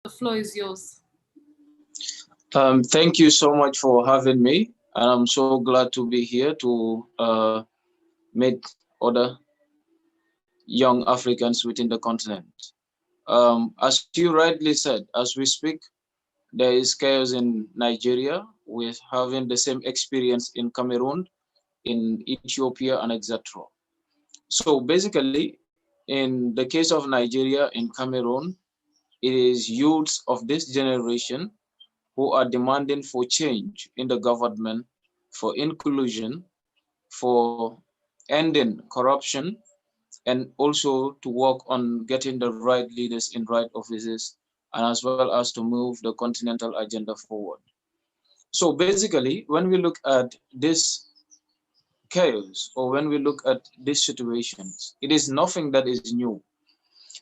The floor is yours. Thank you so much for having me, and I'm so glad to be here to meet other young Africans within the continent. As you rightly said, as we speak, there is chaos in Nigeria with having the same experience in Cameroon, in Ethiopia, and etc. So basically, in the case of Nigeria, in Cameroon, it is youths of this generation who are demanding for change in the government, for inclusion, for ending corruption, and also to work on getting the right leaders in right offices, and as well as to move the continental agenda forward. So basically, when we look at this chaos, or when we look at these situations, it is nothing that is new,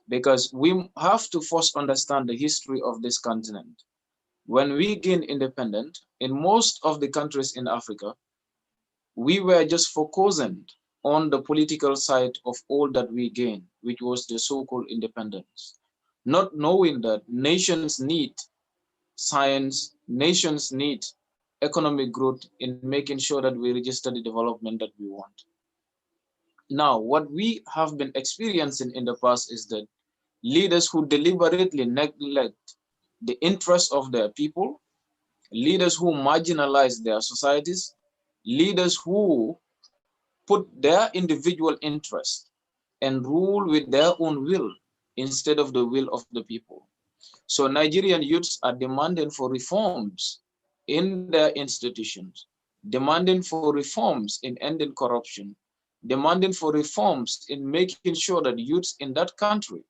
because we have to first understand the history of this continent. When we gained independence, in most of the countries in Africa, we were just focusing on the political side of all that we gained, which was the so-called independence, not knowing that nations need science, nations need economic growth in making sure that we register the development that we want. Now, what we have been experiencing in the past is that leaders who deliberately neglect the interests of their people, leaders who marginalize their societies, leaders who put their individual interest and rule with their own will instead of the will of the people. So Nigerian youths are demanding for reforms in their institutions, demanding for reforms in ending corruption, demanding for reforms in making sure that youths in that country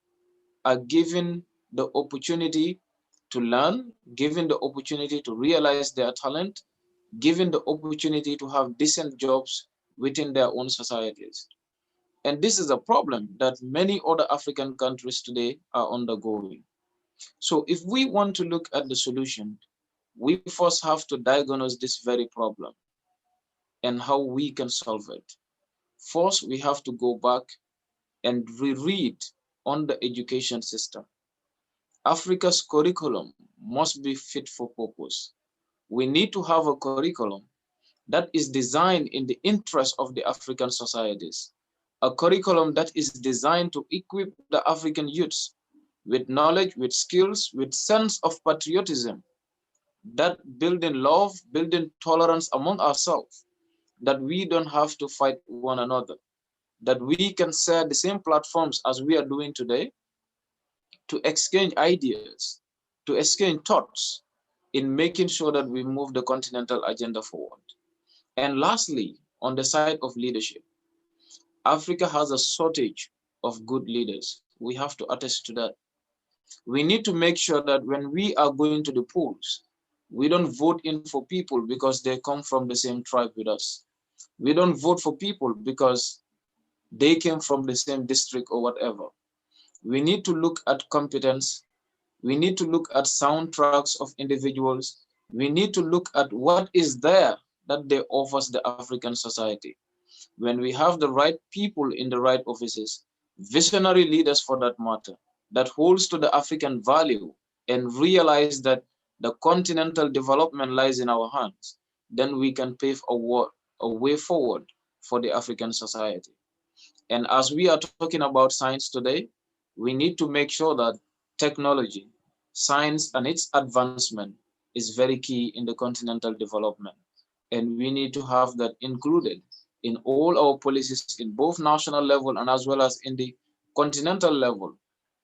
are given the opportunity to learn, given the opportunity to realize their talent, given the opportunity to have decent jobs within their own societies. And this is a problem that many other African countries today are undergoing. So if we want to look at the solution, we first have to diagnose this very problem and how we can solve it. First, we have to go back and reread on the education system. Africa's curriculum must be fit for purpose. We need to have a curriculum that is designed in the interest of the African societies, a curriculum that is designed to equip the African youths with knowledge, with skills, with sense of patriotism, that building love, building tolerance among ourselves, that we don't have to fight one another, that we can share the same platforms as we are doing today to exchange ideas, to exchange thoughts in making sure that we move the continental agenda forward. And lastly, on the side of leadership, Africa has a shortage of good leaders. We have to attest to that. We need to make sure that when we are going to the polls, we don't vote in for people because they come from the same tribe with us. We don't vote for people because they came from the same district or whatever. We need to look at competence. We need to look at soundtracks of individuals. We need to look at what is there that they offers the African society. When we have the right people in the right offices, visionary leaders for that matter, that holds to the African value and realize that the continental development lies in our hands, then we can pave a way forward for the African society. And as we are talking about science today, we need to make sure that technology, science, and its advancement is very key in the continental development. And we need to have that included in all our policies in both national level and as well as in the continental level,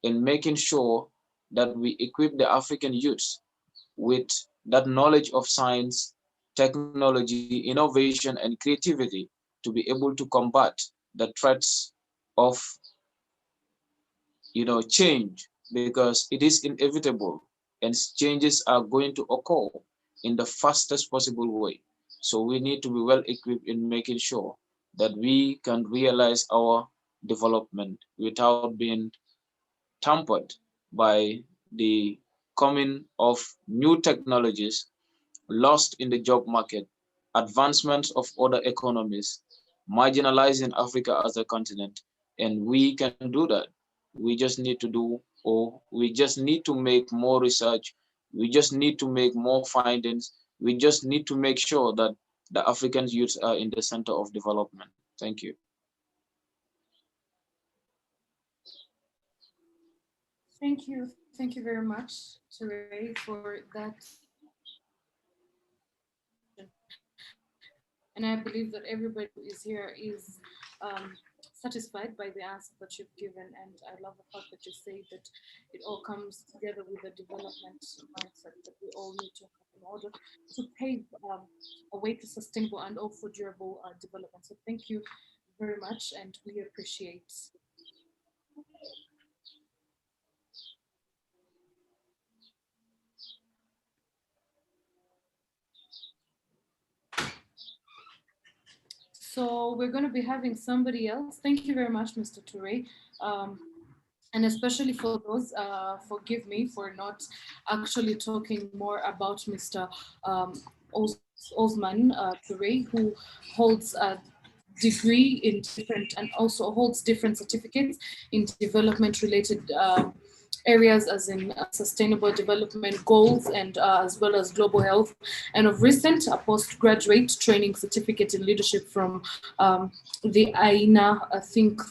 in making sure that we equip the African youths with that knowledge of science, technology, innovation, and creativity to be able to combat the threats of change, because it is inevitable and changes are going to occur in the fastest possible way. So we need to be well equipped in making sure that we can realize our development without being tampered by the coming of new technologies, lost in the job market, advancements of other economies, marginalizing Africa as a continent. And we can do that. We just need to do or we just need to make more research. We just need to make more findings. We just need to make sure that the African youths are in the center of development. Thank you. Thank you. Thank you very much, Ture, for that. And I believe that everybody who is here is satisfied by the answer that you've given. And I love the fact that you say that it all comes together with the development mindset that we all need to have in order to pave a way to sustainable and also durable development. So thank you very much, and we appreciate. So we're going to be having somebody else. Thank you very much, Mr. Toure. Um, and especially for those, forgive me for not actually talking more about Mr. Um, Osman Toure, who holds a degree in different and also holds different certificates in development related areas as in sustainable development goals and as well as global health, and of recent a postgraduate training certificate in leadership from the aina think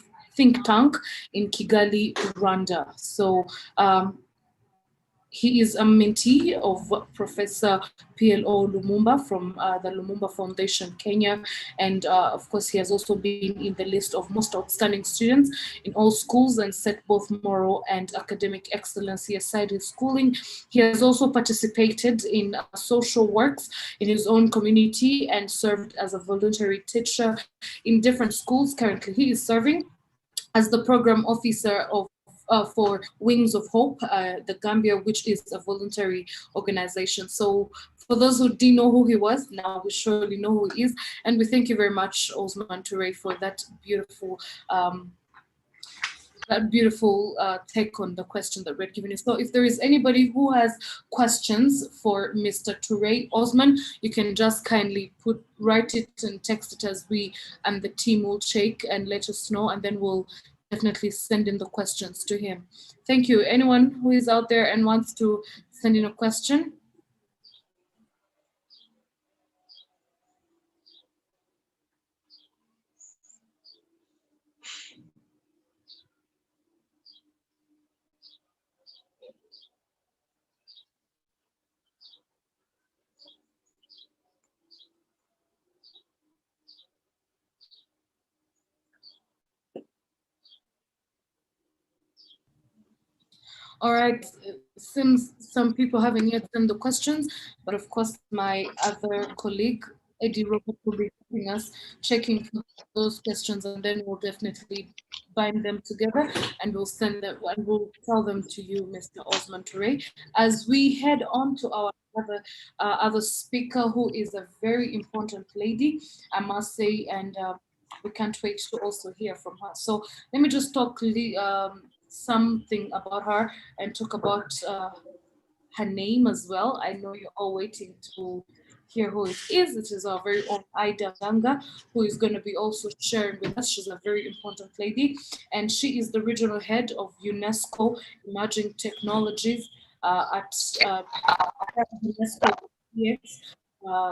tank in Kigali, Rwanda. So he is a mentee of Professor PLO Lumumba from the Lumumba Foundation, Kenya. And of course, he has also been in the list of most outstanding students in all schools and set both moral and academic excellence aside his schooling. He has also participated in social works in his own community and served as a voluntary teacher in different schools. Currently, he is serving as the program officer of for Wings of Hope, the Gambia, which is a voluntary organization. So, for those who didn't know who he was, now we surely know who he is. And we thank you very much, Osman Toure, for that beautiful take on the question that we're giving you. So if there is anybody who has questions for Mr. Toure Osman, you can just kindly write it and text it as we and the team will check and let us know, and then we'll definitely send in the questions to him. Thank you. Anyone who is out there and wants to send in a question? All right, since some people haven't yet sent the questions, but of course my other colleague, Eddie Robert, will be helping us checking for those questions, and then we'll definitely bind them together and we'll send them and we'll tell them to you, Mr. Osman Toure, as we head on to our other speaker, who is a very important lady, I must say, and we can't wait to also hear from her. So let me just talk something about her and talk about her name as well. I know you're all waiting to hear who it is. It is our very own Ida Ganga, who is going to be also sharing with us. She's a very important lady, and she is the regional head of UNESCO Emerging Technologies at UNESCO.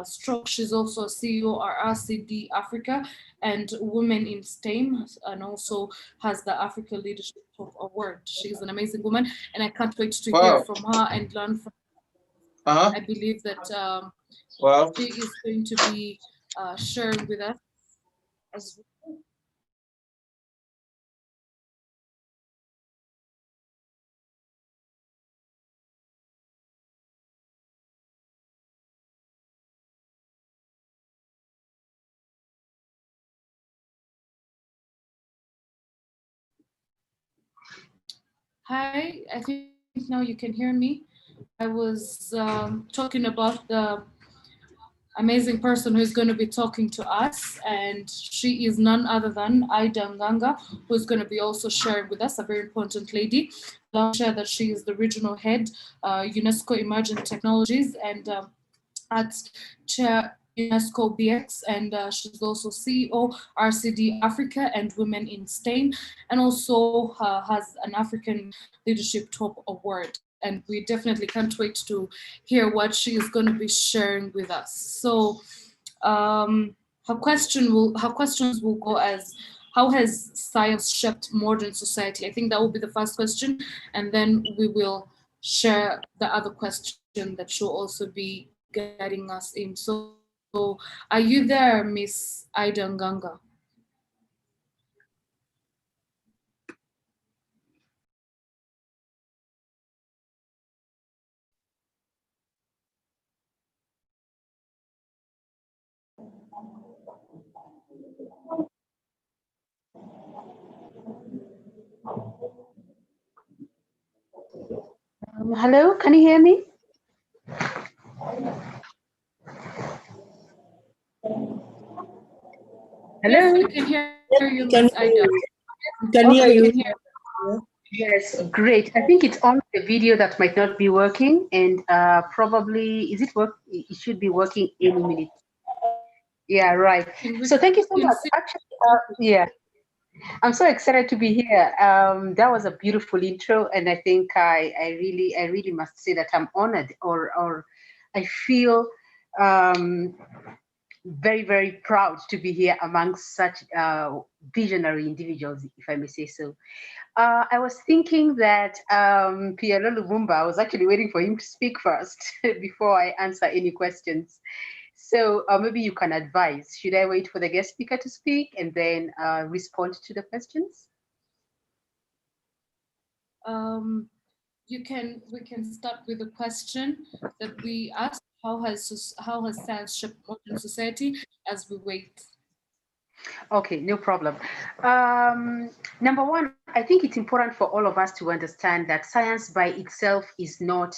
Stroke. She's also a CEO of RCD Africa and Women in STEM, and also has the Africa Leadership Top Award. She's an amazing woman, and I can't wait to hear Wow. from her and learn from her. Uh-huh. I believe that Wow. she is going to be sharing with us as well. Hi, I think now you can hear me. I was talking about the amazing person who's going to be talking to us, and she is none other than Ida Nganga, who's going to be also sharing with us, a very important lady. I'll share that she is the regional head, UNESCO Emerging Technologies, and at Chair UNESCO BX, and she's also CEO, RCD Africa and Women in STEM, and also has an African Leadership Top Award. And we definitely can't wait to hear what she is going to be sharing with us. So her questions will go as, how has science shaped modern society? I think that will be the first question, and then we will share the other question that she'll also be guiding us in. So are you there, Miss Ida Nganga? Hello, can you hear me? Hello? Yes, we can hear you, Miss Ida. Can hear you. Yes, great. I think it's on the video that might not be working, and probably, is it work? It should be working any minute. Yeah, right. So thank you so much. Actually, yeah, I'm so excited to be here. That was a beautiful intro, and I think I really must say that I'm honored, or I feel very, very proud to be here amongst such visionary individuals, if I may say so. I was thinking that Pierre Lumumba, I was actually waiting for him to speak first before I answer any questions. So maybe you can advise, should I wait for the guest speaker to speak and then respond to the questions? We can start with a question that we asked, how has science shaped modern society, as we wait? Okay, no problem. Number one, I think it's important for all of us to understand that science by itself is not,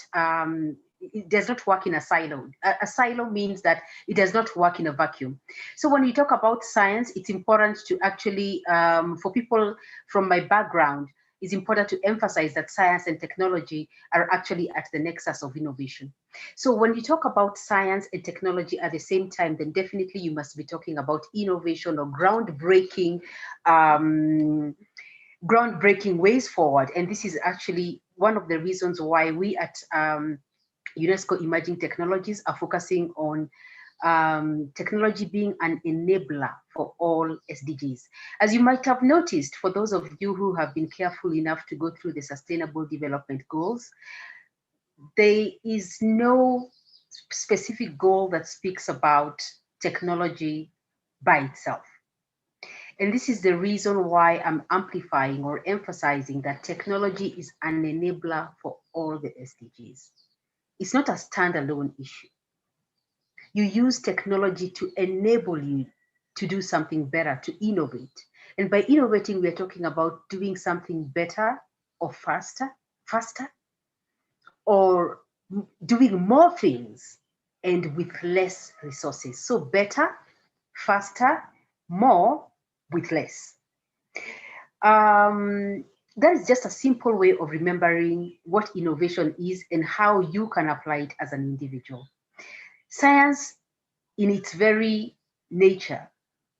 it does not work in a silo. A silo means that it does not work in a vacuum. So when we talk about science, it's important to actually, for people from my background, it's important to emphasize that science and technology are actually at the nexus of innovation. So when you talk about science and technology at the same time, then definitely you must be talking about innovation or groundbreaking ways forward. And this is actually one of the reasons why we at UNESCO Emerging Technologies are focusing on technology being an enabler for all SDGs. As you might have noticed, for those of you who have been careful enough to go through the Sustainable Development Goals, there is no specific goal that speaks about technology by itself. And this is the reason why I'm amplifying or emphasizing that technology is an enabler for all the SDGs. It's not a standalone issue. You use technology to enable you to do something better, to innovate. And by innovating, we're talking about doing something better or faster, or doing more things and with less resources. So better, faster, more with less. That is just a simple way of remembering what innovation is and how you can apply it as an individual. Science, in its very nature,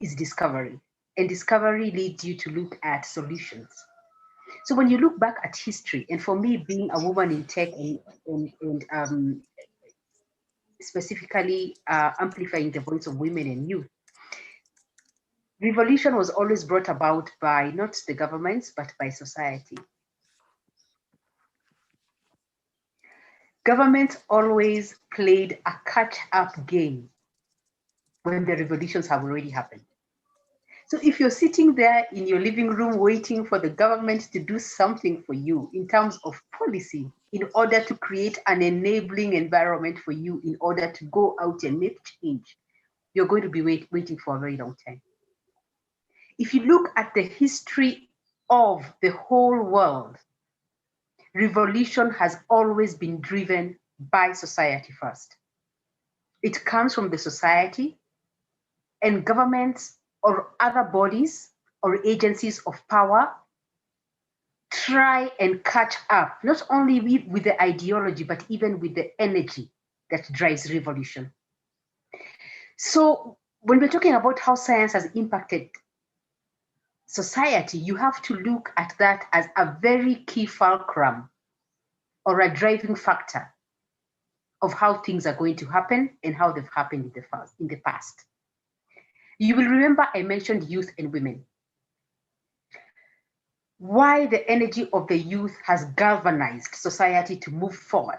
is discovery, and discovery leads you to look at solutions. So when you look back at history, and for me, being a woman in tech and specifically amplifying the voice of women and youth, revolution was always brought about by not the governments, but by society. Governments always played a catch-up game when the revolutions have already happened. So if you're sitting there in your living room waiting for the government to do something for you in terms of policy, in order to create an enabling environment for you in order to go out and make change, you're going to be waiting for a very long time. If you look at the history of the whole world, revolution has always been driven by society first. It comes from the society, and governments or other bodies or agencies of power try and catch up, not only with the ideology, but even with the energy that drives revolution. So when we're talking about how science has impacted society, you have to look at that as a very key fulcrum or a driving factor of how things are going to happen and how they've happened in the past. You will remember I mentioned youth and women. Why the energy of the youth has galvanized society to move forward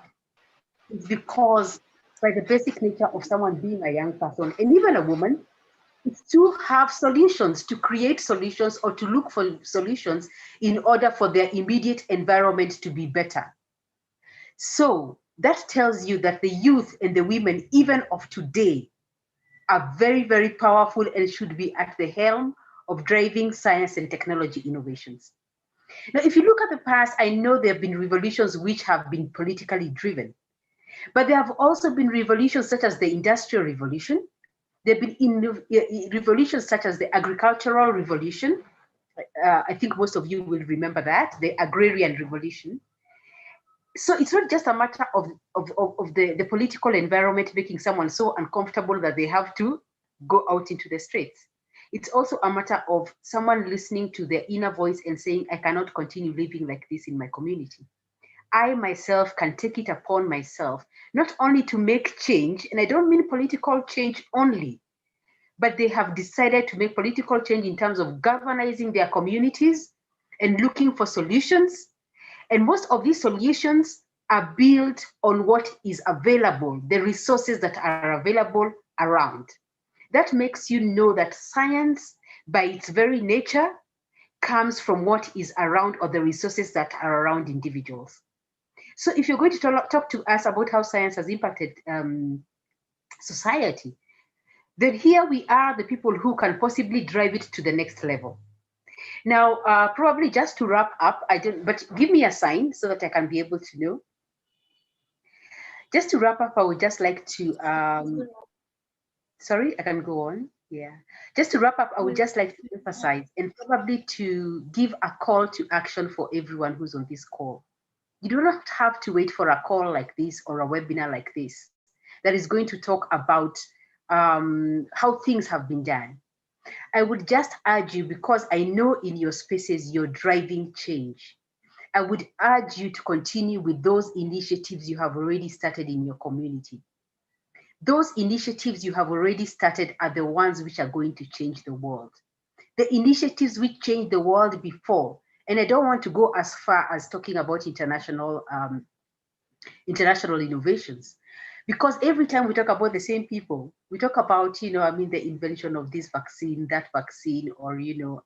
is because by the basic nature of someone being a young person and even a woman, is to have solutions, to create solutions or to look for solutions in order for their immediate environment to be better. So that tells you that the youth and the women, even of today, are very, very powerful and should be at the helm of driving science and technology innovations. Now, if you look at the past, I know there have been revolutions which have been politically driven, but there have also been revolutions such as the Industrial Revolution. There have been revolutions such as the Agricultural Revolution. I think most of you will remember that, the Agrarian Revolution. So it's not just a matter of the political environment making someone so uncomfortable that they have to go out into the streets. It's also a matter of someone listening to their inner voice and saying, I cannot continue living like this in my community. I myself can take it upon myself, not only to make change, and I don't mean political change only, but they have decided to make political change in terms of galvanizing their communities and looking for solutions. And most of these solutions are built on what is available, the resources that are available around. That makes you know that science, by its very nature, comes from what is around or the resources that are around individuals. So if you're going to talk to us about how science has impacted society, then here we are, the people who can possibly drive it to the next level. Now, probably just to wrap up, but give me a sign so that I can be able to know. Just to wrap up, I would just like to, sorry, I can go on. Yeah. Just to wrap up, I would just like to emphasize and probably to give a call to action for everyone who's on this call. You do not have to wait for a call like this or a webinar like this that is going to talk about how things have been done. I would just urge you, because I know in your spaces you're driving change, I would urge you to continue with those initiatives you have already started in your community. Those initiatives you have already started are the ones which are going to change the world. The initiatives which changed the world before, and I don't want to go as far as talking about international innovations, because every time we talk about the same people, we talk about, the invention of this vaccine, that vaccine, or, you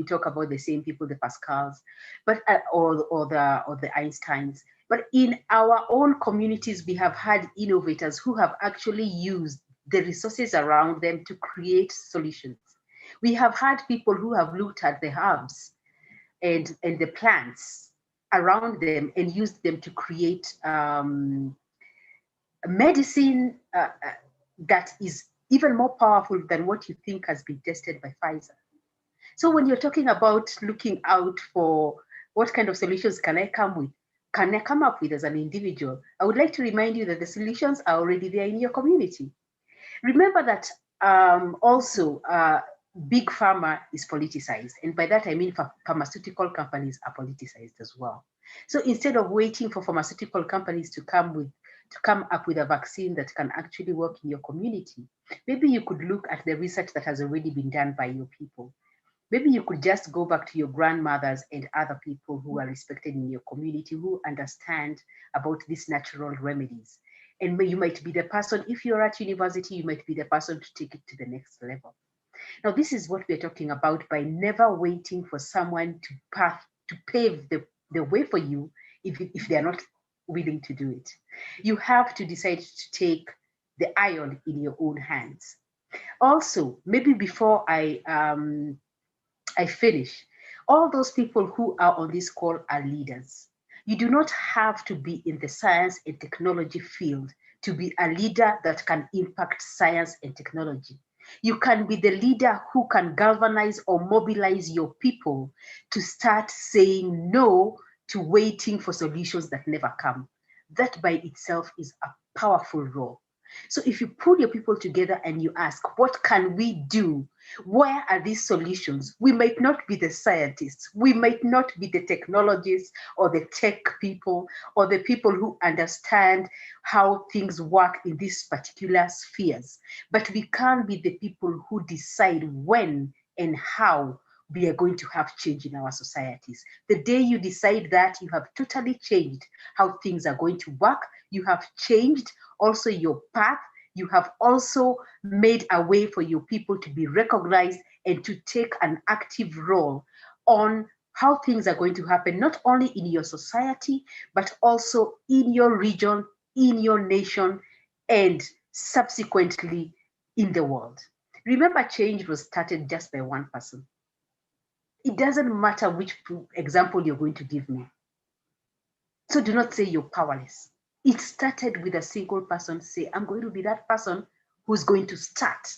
talk about the same people, the Pascals, but or the Einsteins. But in our own communities, we have had innovators who have actually used the resources around them to create solutions. We have had people who have looked at the herbs and the plants around them and used them to create medicine that is even more powerful than what you think has been tested by Pfizer. So when you're talking about looking out for what kind of solutions can I come up with as an individual, I would like to remind you that the solutions are already there in your community. Remember that also big pharma is politicized, and by that I mean pharmaceutical companies are politicized as well. So instead of waiting for pharmaceutical companies to come up with a vaccine that can actually work in your community, maybe you could look at the research that has already been done by your people. Maybe you could just go back to your grandmothers and other people who are respected in your community, who understand about these natural remedies. And you might be the person, if you're at university, you might be the person to take it to the next level. Now, this is what we're talking about by never waiting for someone to pave the way for you if they're not willing to do it. You have to decide to take the iron in your own hands. Also, maybe before I finish, all those people who are on this call are leaders. You do not have to be in the science and technology field to be a leader that can impact science and technology. You can be the leader who can galvanize or mobilize your people to start saying no to waiting for solutions that never come. That by itself is a powerful role. So if you pull your people together and you ask, what can we do? Where are these solutions? We might not be the scientists. We might not be the technologists or the tech people or the people who understand how things work in these particular spheres. But we can be the people who decide when and how we are going to have change in our societies. The day you decide that, you have totally changed how things are going to work. You have changed also your path. You have also made a way for your people to be recognized and to take an active role on how things are going to happen, not only in your society, but also in your region, in your nation, and subsequently in the world. Remember, change was started just by one person. It doesn't matter which example you're going to give me. So do not say you're powerless. It started with a single person say, I'm going to be that person who's going to start.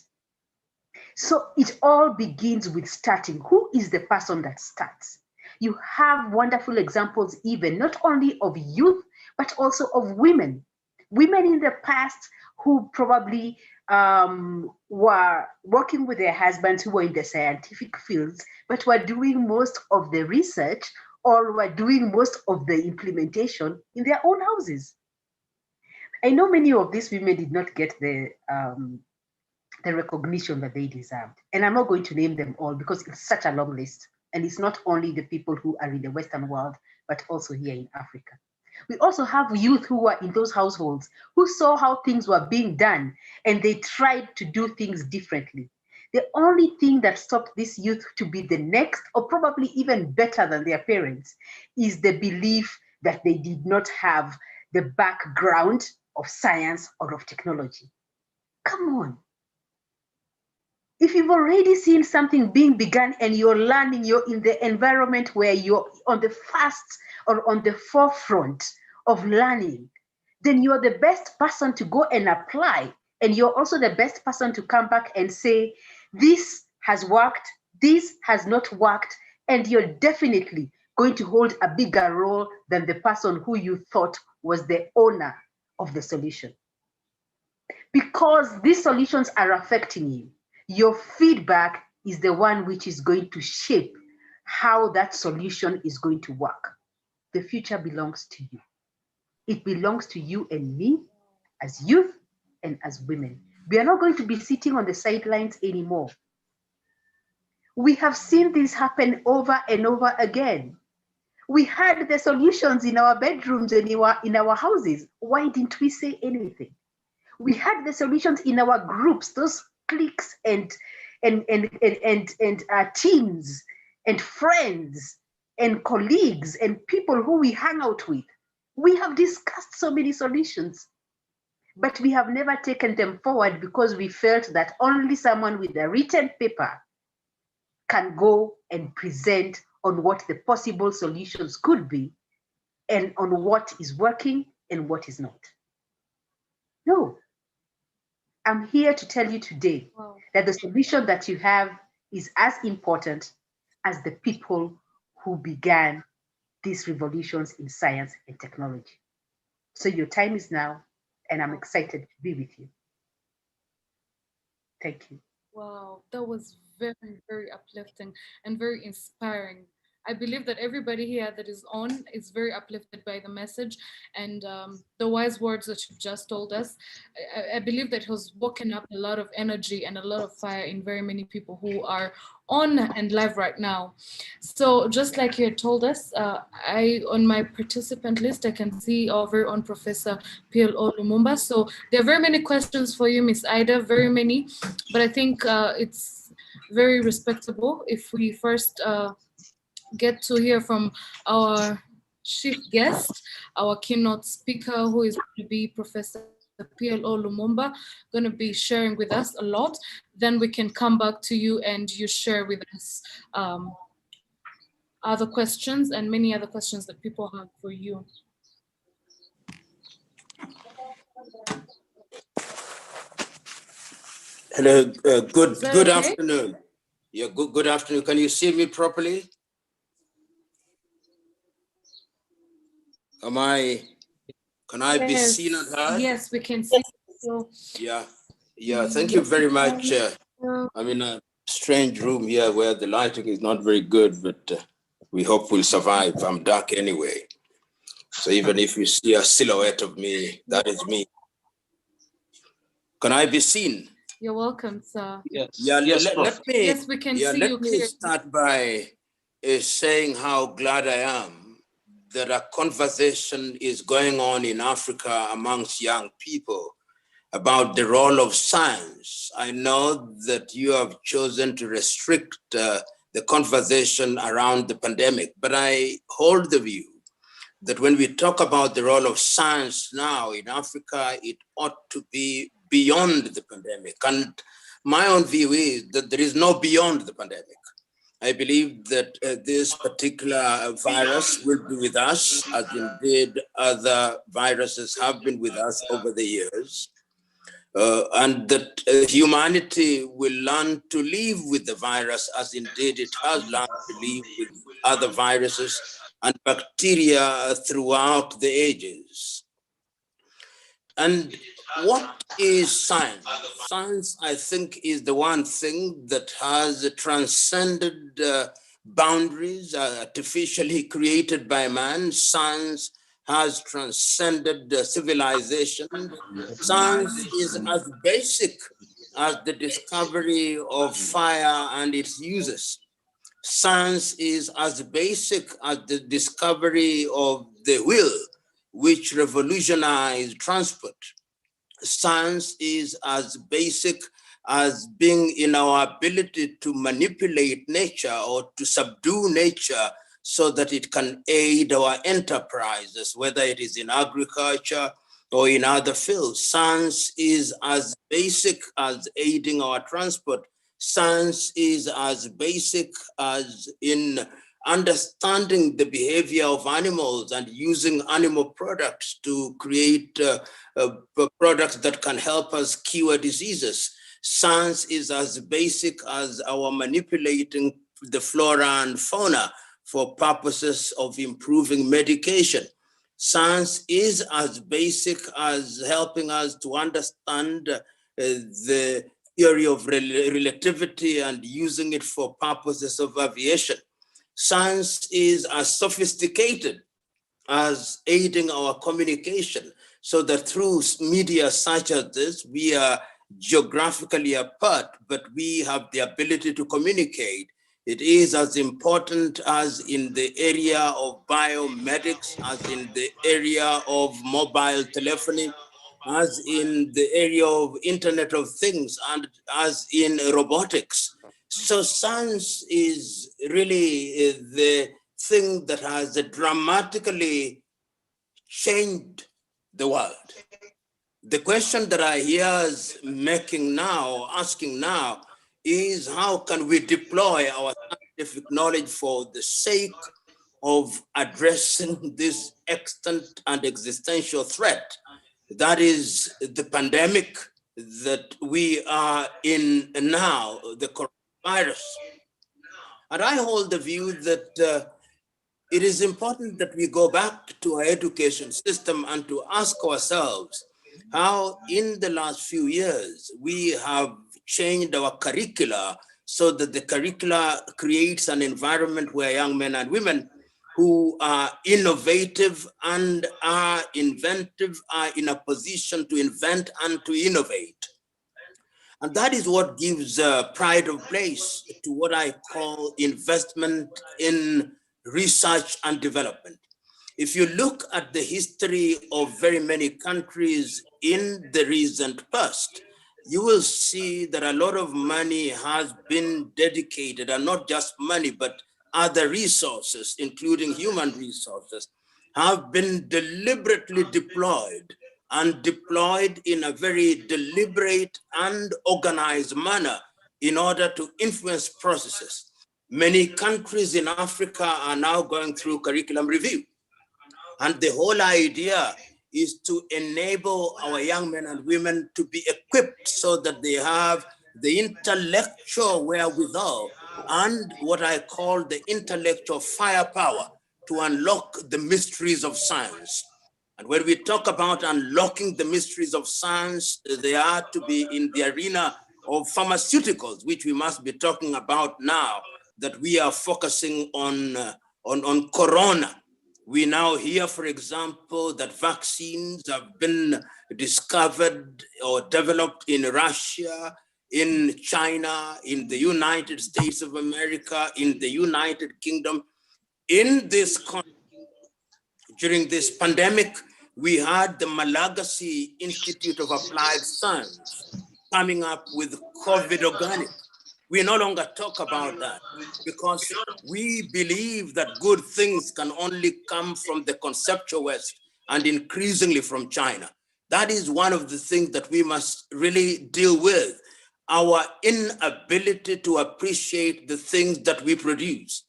So it all begins with starting. Who is the person that starts? You have wonderful examples, even not only of youth, but also of women. Women in the past who probably were working with their husbands who were in the scientific fields, but were doing most of the research or were doing most of the implementation in their own houses. I know many of these women did not get the recognition that they deserved. And I'm not going to name them all because it's such a long list. And it's not only the people who are in the Western world, but also here in Africa. We also have youth who were in those households who saw how things were being done and they tried to do things differently. The only thing that stopped this youth to be the next or probably even better than their parents is the belief that they did not have the background of science or of technology. Come on. If you've already seen something being begun and you're learning, you're in the environment where you're on the first or on the forefront of learning, then you're the best person to go and apply. And you're also the best person to come back and say, this has worked, this has not worked, and you're definitely going to hold a bigger role than the person who you thought was the owner of the solution. Because these solutions are affecting you. Your feedback is the one which is going to shape how that solution is going to work. The future belongs to you. It belongs to you and me as youth and as women. We are not going to be sitting on the sidelines anymore. We have seen this happen over and over again. We had the solutions in our bedrooms and in our houses. Why didn't we say anything? We had the solutions in our groups, those cliques and teams and friends and colleagues and people who we hang out with. We have discussed so many solutions, but we have never taken them forward because we felt that only someone with a written paper can go and present on what the possible solutions could be and on what is working and what is not. No. I'm here to tell you today that the solution that you have is as important as the people who began these revolutions in science and technology. So your time is now, and I'm excited to be with you. Thank you. Wow, that was very, very uplifting and very inspiring. I believe that everybody here that is on is very uplifted by the message and the wise words that you've just told us. I believe that it has woken up a lot of energy and a lot of fire in very many people who are on and live right now. So just like you had told us, on my participant list, I can see our very own Professor PLO Lumumba. So there are very many questions for you, Miss Ida, very many, but I think it's very respectable if we first get to hear from our chief guest, our keynote speaker, who is going to be Professor PLO Lumumba, going to be sharing with us a lot. Then we can come back to you and you share with us other questions and many other questions that people have for you. Hello, good okay? afternoon. Yeah, good afternoon. Can you see me properly? Can I be seen and heard? Yes, we can see. So, Thank you very much. I'm in a strange room here where the lighting is not very good, but we hope we'll survive. I'm dark anyway. So even if you see a silhouette of me, that is me. Can I be seen? You're welcome, sir. Yes. Yeah, Yes, let me. Yes, we can see you Let me clearly. start by saying how glad I am that a conversation is going on in Africa amongst young people about the role of science. I know that you have chosen to restrict the conversation around the pandemic, but I hold the view that when we talk about the role of science now in Africa, it ought to be beyond the pandemic. And my own view is that there is no beyond the pandemic. I believe that this particular virus will be with us, as indeed other viruses have been with us over the years. And that humanity will learn to live with the virus as indeed it has learned to live with other viruses and bacteria throughout the ages. And what is science? Science, I think, is the one thing that has transcended boundaries artificially created by man. Science has transcended civilization. Science is as basic as the discovery of fire and its uses. Science is as basic as the discovery of the wheel, which revolutionized transport. Science is as basic as being in our ability to manipulate nature or to subdue nature so that it can aid our enterprises, whether it is in agriculture or in other fields. Science is as basic as aiding our transport. Science is as basic as in understanding the behavior of animals and using animal products to create products that can help us cure diseases. Science is as basic as our manipulating the flora and fauna for purposes of improving medication. Science is as basic as helping us to understand the theory of relativity and using it for purposes of aviation. Science is as sophisticated as aiding our communication, so that through media such as this, we are geographically apart, but we have the ability to communicate. It is as important as in the area of biomedics, as in the area of mobile telephony, as in the area of Internet of Things, and as in robotics. So science is really the thing that has dramatically changed the world. The question that I hear us asking now, is how can we deploy our scientific knowledge for the sake of addressing this extant and existential threat? That is the pandemic that we are in now, the coronavirus. And I hold the view that it is important that we go back to our education system and to ask ourselves how in the last few years we have changed our curricula so that the curricula creates an environment where young men and women who are innovative and are inventive are in a position to invent and to innovate. And that is what gives pride of place to what I call investment in research and development. If you look at the history of very many countries in the recent past, you will see that a lot of money has been dedicated, and not just money, but other resources, including human resources, have been deliberately deployed in a very deliberate and organized manner in order to influence processes. Many countries in Africa are now going through curriculum review. And the whole idea is to enable our young men and women to be equipped so that they have the intellectual wherewithal and what I call the intellectual firepower to unlock the mysteries of science. And when we talk about unlocking the mysteries of science, they are to be in the arena of pharmaceuticals, which we must be talking about now, that we are focusing on corona. We now hear, for example, that vaccines have been discovered or developed in Russia, in China, in the United States of America, in the United Kingdom. In this during this pandemic, we had the Malagasy Institute of Applied Science coming up with COVID organic. We no longer talk about that because we believe that good things can only come from the conceptual West and increasingly from China. That is one of the things that we must really deal with, our inability to appreciate the things that we produce.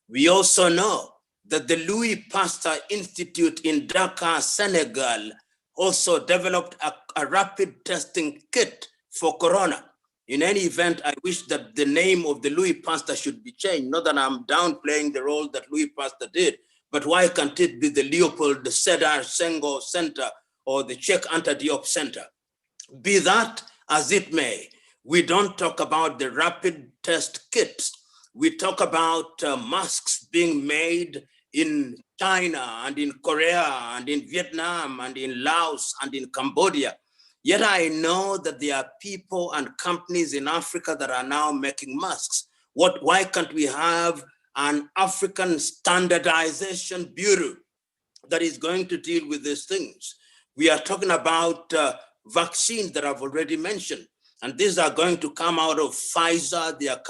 We also know that the Louis Pasteur Institute in Dakar, Senegal, also developed a rapid testing kit for corona. In any event, I wish that the name of the Louis Pasteur should be changed. Not that I'm downplaying the role that Louis Pasteur did, but why can't it be the Leopold Sedar Senghor Center or the Cheikh Anta Diop Center? Be that as it may, we don't talk about the rapid test kits. We talk about masks being made in China and in Korea and in Vietnam and in Laos and in Cambodia. Yet I know that there are people and companies in Africa that are now making masks. Why can't we have an African standardization bureau that is going to deal with these things? We are talking about vaccines that I've already mentioned. And these are going to come out of Pfizer. They are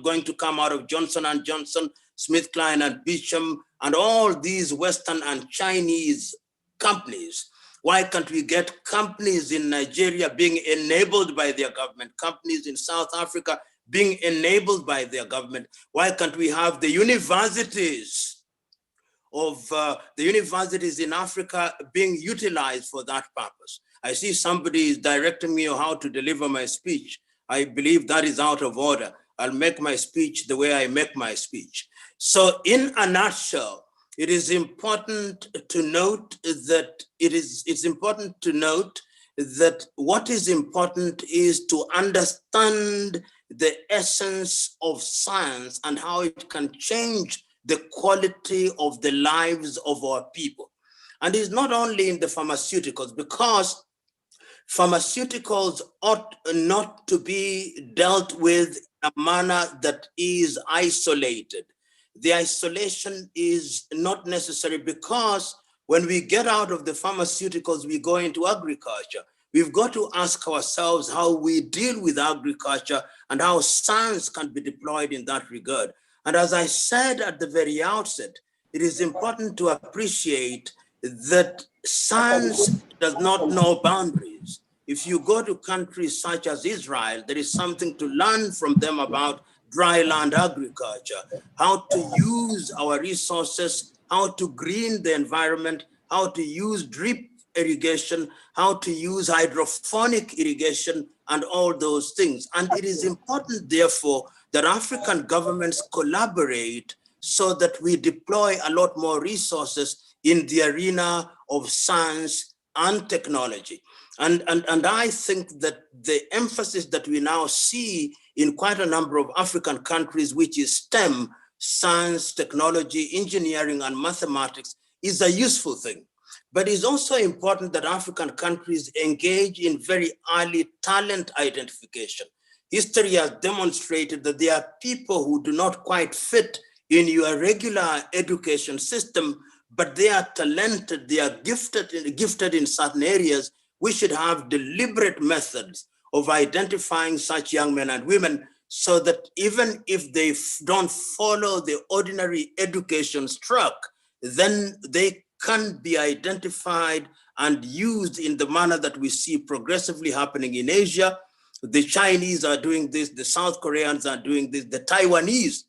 going to come out of Johnson & Johnson, SmithKline and Beecham, and all these Western and Chinese companies. Why can't we get companies in Nigeria being enabled by their government, companies in South Africa being enabled by their government? Why can't we have the universities in Africa being utilized for that purpose? I see somebody is directing me on how to deliver my speech. I believe that is out of order. I'll make my speech the way I make my speech. So in a nutshell, it is important to note that what is important is to understand the essence of science and how it can change the quality of the lives of our people. And it's not only in the pharmaceuticals, because pharmaceuticals ought not to be dealt with in a manner that is isolated. The isolation is not necessary, because when we get out of the pharmaceuticals, we go into agriculture. We've got to ask ourselves how we deal with agriculture and how science can be deployed in that regard. And as I said at the very outset, it is important to appreciate that science does not know boundaries. If you go to countries such as Israel, there is something to learn from them about dry land agriculture, how to use our resources, how to green the environment, how to use drip irrigation, how to use hydroponic irrigation, and all those things. And it is important, therefore, that African governments collaborate so that we deploy a lot more resources in the arena of science and technology. And I think that the emphasis that we now see in quite a number of African countries, which is STEM, science, technology, engineering, and mathematics, is a useful thing. But it's also important that African countries engage in very early talent identification. History has demonstrated that there are people who do not quite fit in your regular education system, but they are talented, they are gifted in certain areas. We should have deliberate methods of identifying such young men and women, so that even if they don't follow the ordinary education track, then they can be identified and used in the manner that we see progressively happening in Asia. The Chinese are doing this, the South Koreans are doing this, the Taiwanese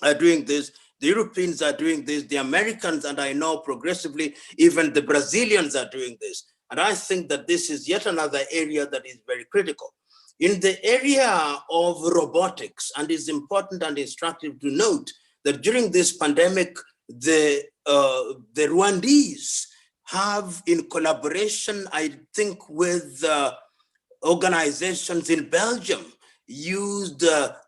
are doing this, the Europeans are doing this, the Americans, and I know progressively even the Brazilians are doing this. And I think that this is yet another area that is very critical. In the area of robotics, and it's important and instructive to note that during this pandemic, the Rwandese have, in collaboration, I think, with organizations in Belgium, used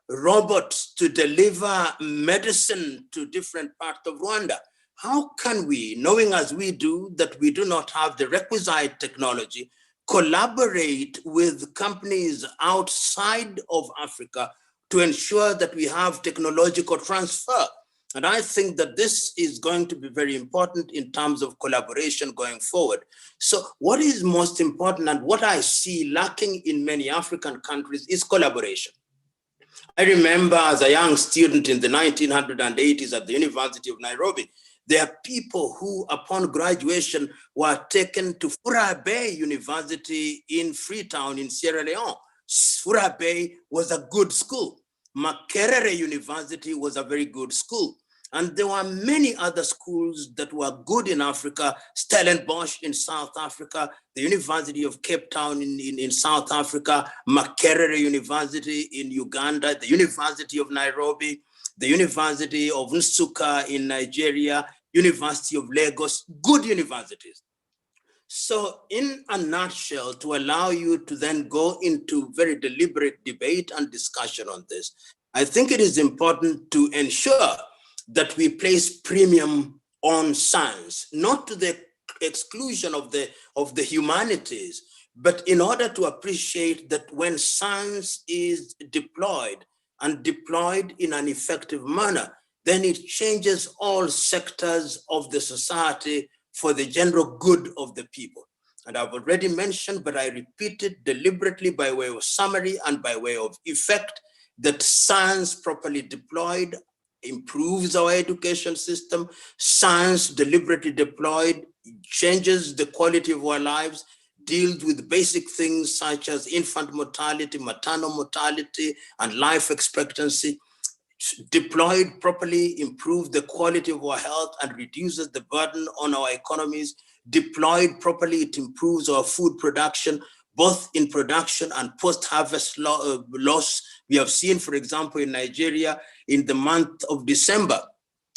robots to deliver medicine to different parts of Rwanda. How can we, knowing as we do that we do not have the requisite technology, collaborate with companies outside of Africa to ensure that we have technological transfer? And I think that this is going to be very important in terms of collaboration going forward. So what is most important and what I see lacking in many African countries is collaboration. I remember as a young student in the 1980s at the University of Nairobi, there are people who upon graduation were taken to Fura Bay University in Freetown in Sierra Leone. Fura Bay was a good school. Makerere University was a very good school. And there were many other schools that were good in Africa, Stellenbosch in South Africa, the University of Cape Town in South Africa, Makerere University in Uganda, the University of Nairobi, the University of Nsukka in Nigeria, University of Lagos, good universities. So in a nutshell, to allow you to then go into very deliberate debate and discussion on this, I think it is important to ensure that we place premium on science, not to the exclusion of the humanities, but in order to appreciate that when science is deployed and deployed in an effective manner, then it changes all sectors of the society for the general good of the people. And I've already mentioned, but I repeat it deliberately by way of summary and by way of effect, that science properly deployed improves our education system. Science deliberately deployed changes the quality of our lives, deals with basic things such as infant mortality, maternal mortality, and life expectancy. Deployed properly improves the quality of our health and reduces the burden on our economies. Deployed properly, it improves our food production, both in production and post-harvest loss. We have seen, for example, in Nigeria, in the month of December,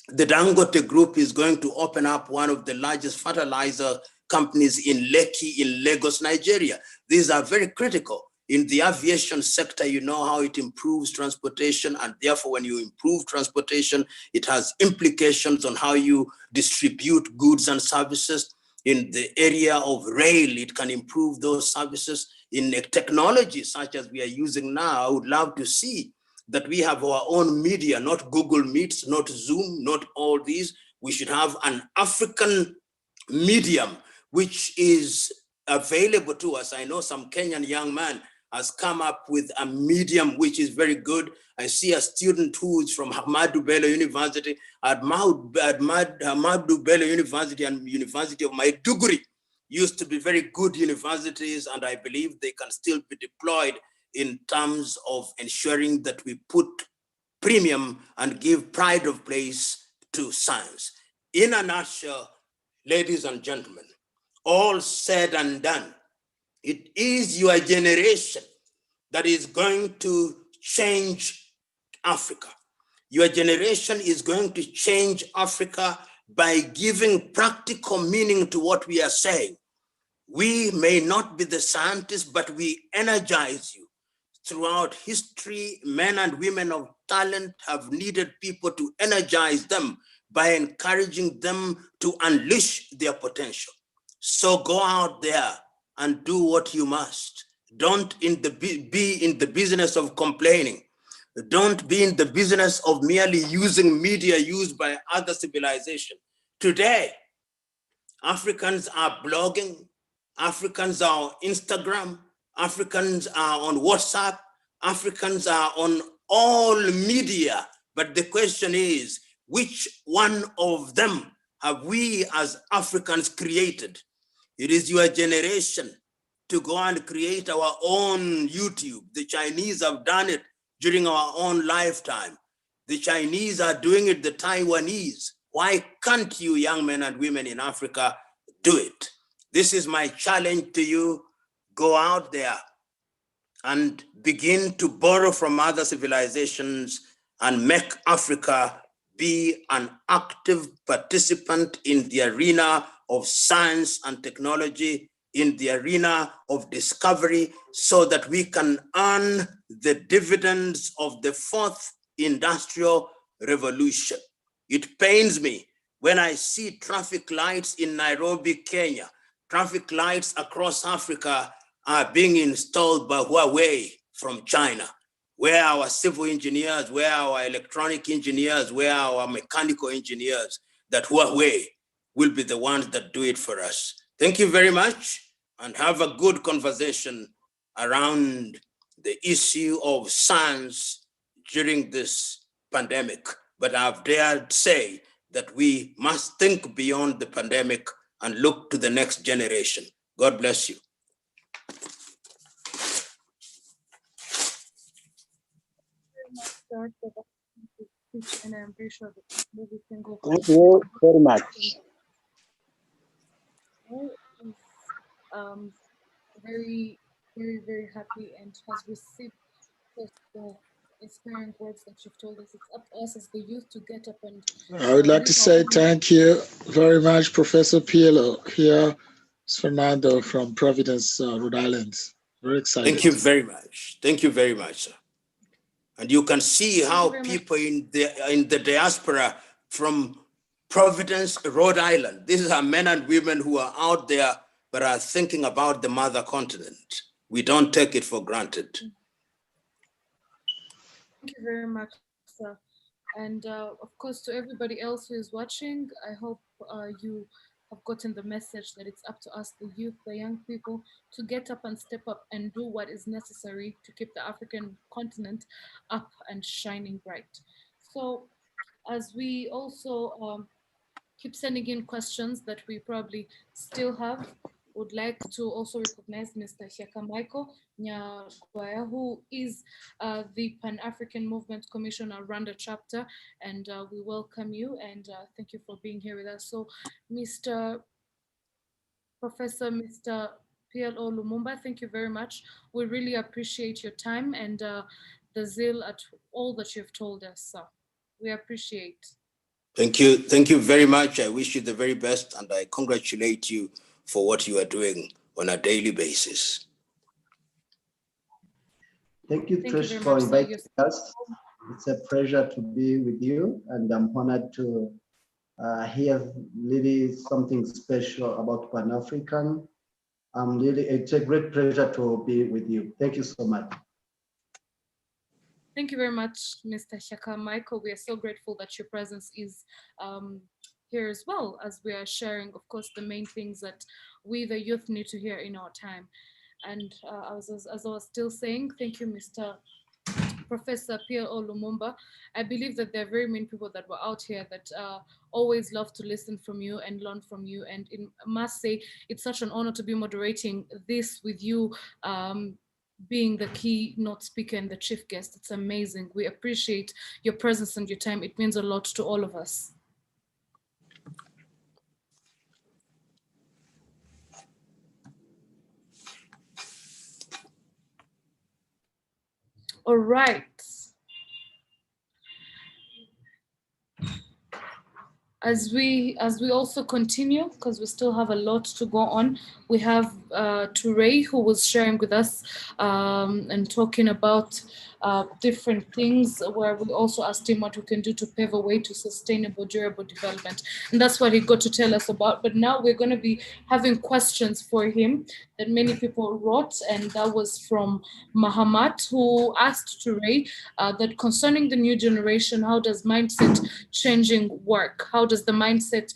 the Dangote Group is going to open up one of the largest fertilizer companies in Lekki in Lagos, Nigeria. These are very critical. In the aviation sector, you know how it improves transportation, and therefore when you improve transportation, it has implications on how you distribute goods and services. In the area of rail, it can improve those services. In technology such as we are using now, I would love to see that we have our own media, not Google Meets, not Zoom, not all these. We should have an African medium which is available to us. I know some Kenyan young man has come up with a medium which is very good. I see a student who is from Ahmadu Bello University, Ahmadu Bello University and University of Maiduguri used to be very good universities, and I believe they can still be deployed in terms of ensuring that we put premium and give pride of place to science. In a nutshell, ladies and gentlemen, all said and done, it is your generation that is going to change Africa. Your generation is going to change Africa by giving practical meaning to what we are saying. We may not be the scientists, but we energize you. Throughout history, men and women of talent have needed people to energize them by encouraging them to unleash their potential. So go out there and do what you must. Don't be in the business of complaining. Don't be in the business of merely using media used by other civilizations. Today, Africans are blogging, Africans are on Instagram, Africans are on WhatsApp, Africans are on all media. But the question is, which one of them have we as Africans created? It is your generation to go and create our own YouTube. The Chinese have done it during our own lifetime. The Chinese are doing it, the Taiwanese. Why can't you young men and women in Africa do it? This is my challenge to you. Go out there and begin to borrow from other civilizations and make Africa be an active participant in the arena of science and technology, in the arena of discovery, so that we can earn the dividends of the fourth industrial revolution. It pains me when I see traffic lights in Nairobi, Kenya. Traffic lights across Africa are being installed by Huawei from China, where our civil engineers, where our electronic engineers, where our mechanical engineers, that Huawei will be the ones that do it for us. Thank you very much, and have a good conversation around the issue of science during this pandemic. But I've dared say that we must think beyond the pandemic and look to the next generation. God bless you. And I'm very sure that every single Thank you very much. Very, very, very happy and has received the inspiring words that you've told us. It's up to us as the youth to get up and. I would like to say thank you very much, Professor Pielo. Here is Fernando from Providence, Rhode Island. Very excited. Thank you very much. Thank you very much, sir. And you can see how people in the diaspora from Providence, Rhode Island, these are men and women who are out there but are thinking about the mother continent. We don't take it for granted. Thank you very much, sir. And of course, to everybody else who is watching, I hope you have gotten the message that it's up to us, the youth, the young people, to get up and step up and do what is necessary to keep the African continent up and shining bright. So as we also keep sending in questions that we probably still have, would like to also recognize Mr. Hyaka Michael Nyakwaya, who is the Pan-African Movement Commissioner Rwanda chapter, and we welcome you and thank you for being here with us. So, Mr. Professor, Mr. PLO Lumumba, thank you very much. We really appreciate your time and the zeal at all that you've told us. So we appreciate. Thank you. Thank you very much. I wish you the very best and I congratulate you for what you are doing on a daily basis. Thank you, Trish, for inviting us. It's a pleasure to be with you, and I'm honored to hear really something special about Pan-African. It's a great pleasure to be with you. Thank you so much. Thank you very much, Mr. Hyaka Michael. We are so grateful that your presence is here as well, as we are sharing, of course, the main things that we, the youth, need to hear in our time. And as I was still saying, thank you, Mr. Professor P.L.O. Lumumba. I believe that there are very many people that were out here that always love to listen from you and learn from you. And I must say, it's such an honor to be moderating this with you, being the keynote speaker and the chief guest. It's amazing. We appreciate your presence and your time. It means a lot to all of us. All right. As we also continue, because we still have a lot to go on, we have Toure, who was sharing with us and talking about different things, where we also asked him what we can do to pave a way to sustainable, durable development. And that's what he got to tell us about. But now we're going to be having questions for him that many people wrote. And that was from Mahamat, who asked Toure that concerning the new generation, how does mindset changing work? How does the mindset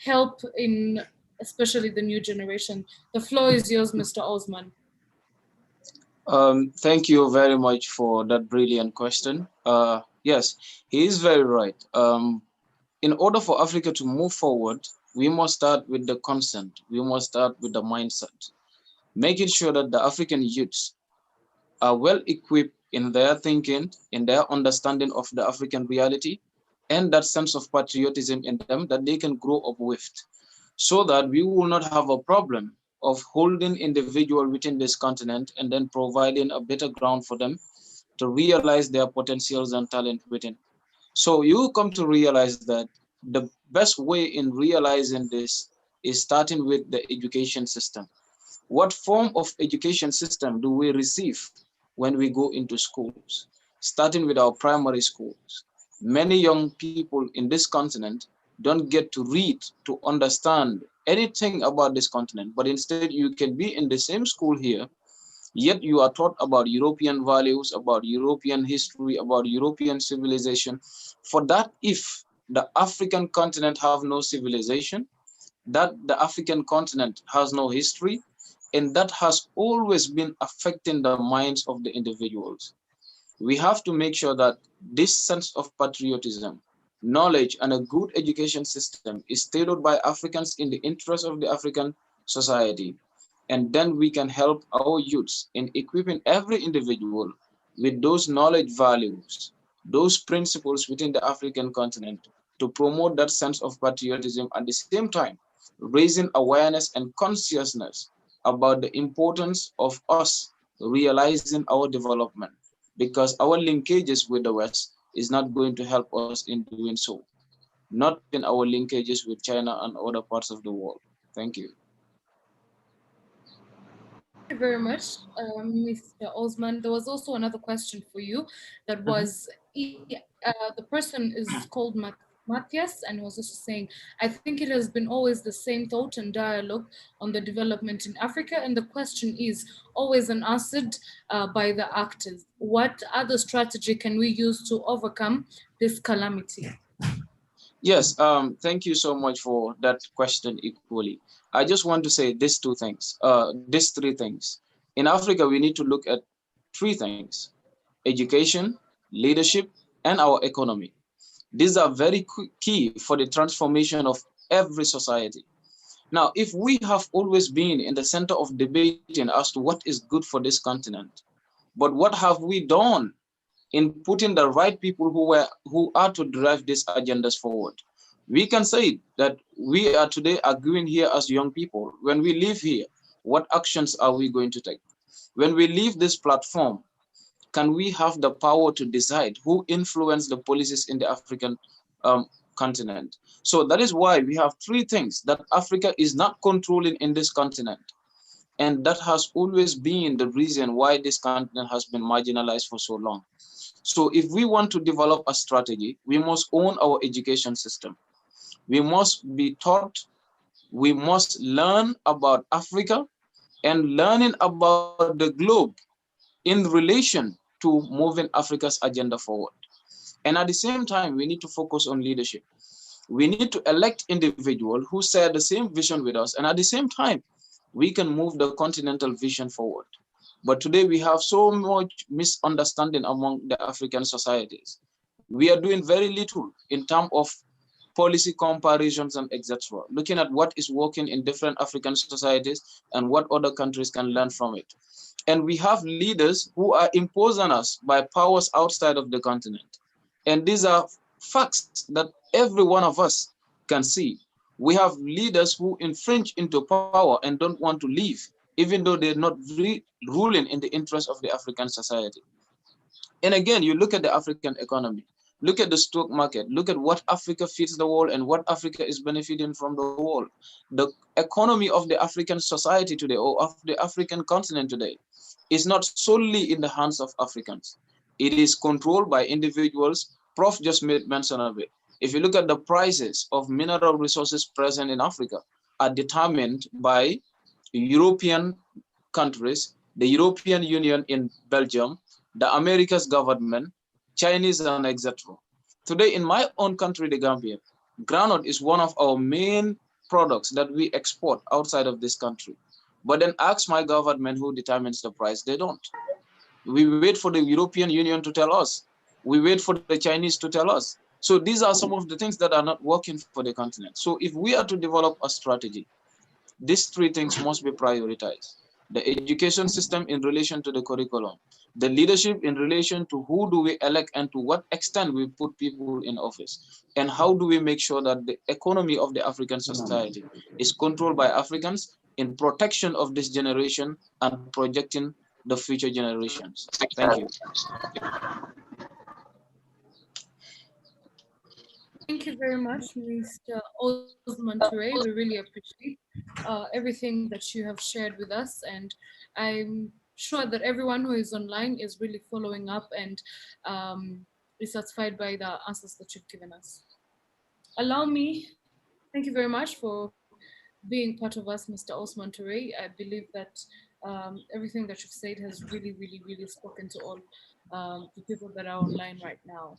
help in especially the new generation? The floor is yours, Mr. Osman. Thank you very much for that brilliant question. Yes, he is very right. In order for Africa to move forward, we must start with the consent. We must start with the mindset, making sure that the African youths are well equipped in their thinking, in their understanding of the African reality, and that sense of patriotism in them that they can grow up with, so that we will not have a problem of holding individuals within this continent and then providing a better ground for them to realize their potentials and talent within. So you come to realize that the best way in realizing this is starting with the education system. What form of education system do we receive when we go into schools? Starting with our primary schools. Many young people in this continent don't get to read, to understand anything about this continent, but instead you can be in the same school here, yet you are taught about European values, about European history, about European civilization. For that, if the African continent have no civilization, that the African continent has no history, and that has always been affecting the minds of the individuals. We have to make sure that this sense of patriotism, knowledge, and a good education system is tailored by Africans in the interest of the African society. And then we can help our youths in equipping every individual with those knowledge values, those principles within the African continent to promote that sense of patriotism, at the same time, raising awareness and consciousness about the importance of us realizing our development, because our linkages with the West is not going to help us in doing so, not in our linkages with China and other parts of the world. Thank you. Thank you very much, Mr. Osman. There was also another question for you that was, the person is called Matthias, and was also saying, I think it has been always the same thought and dialogue on the development in Africa, and the question is always unanswered by the actors. What other strategy can we use to overcome this calamity? Yes, thank you so much for that question equally. I just want to say these three things. In Africa, we need to look at three things: education, leadership, and our economy. These are very key for the transformation of every society. Now, if we have always been in the center of debating as to what is good for this continent, but what have we done in putting the right people who are to drive these agendas forward? We can say that we are today arguing here as young people. When we leave here, what actions are we going to take? When we leave this platform, can we have the power to decide who influence the policies in the African continent? So that is why we have three things that Africa is not controlling in this continent. And that has always been the reason why this continent has been marginalized for so long. So if we want to develop a strategy, we must own our education system. We must be taught, we must learn about Africa and learning about the globe in relation to moving Africa's agenda forward. And at the same time, we need to focus on leadership. We need to elect individuals who share the same vision with us, and at the same time, we can move the continental vision forward. But today we have so much misunderstanding among the African societies. We are doing very little in terms of policy comparisons and etc., looking at what is working in different African societies and what other countries can learn from it. And we have leaders who are imposed on us by powers outside of the continent. And these are facts that every one of us can see. We have leaders who infringe into power and don't want to leave, even though they're not ruling in the interest of the African society. And again, you look at the African economy, look at the stock market, look at what Africa feeds the world and what Africa is benefiting from the world. The economy of the African society today, or of the African continent today, is not solely in the hands of Africans. It is controlled by individuals. Prof just made mention of it. If you look at the prices of mineral resources present in Africa are determined by European countries, the European Union in Belgium, the America's government, Chinese, and etc. Today, in my own country, the Gambia, groundnut is one of our main products that we export outside of this country. But then ask my government who determines the price. They don't. We wait for the European Union to tell us. We wait for the Chinese to tell us. So these are some of the things that are not working for the continent. So if we are to develop a strategy, these three things must be prioritized. The education system in relation to the curriculum, the leadership in relation to who do we elect and to what extent we put people in office, and how do we make sure that the economy of the African society is controlled by Africans in protection of this generation and projecting the future generations. Thank you. Thank you very much, Mr. Osman Toure. We really appreciate everything that you have shared with us, and I'm sure that everyone who is online is really following up and is satisfied by the answers that you've given us. Allow me, thank you very much for being part of us, Mr. Osman Toure. I believe that everything that you've said has really, really, really spoken to all the people that are online right now.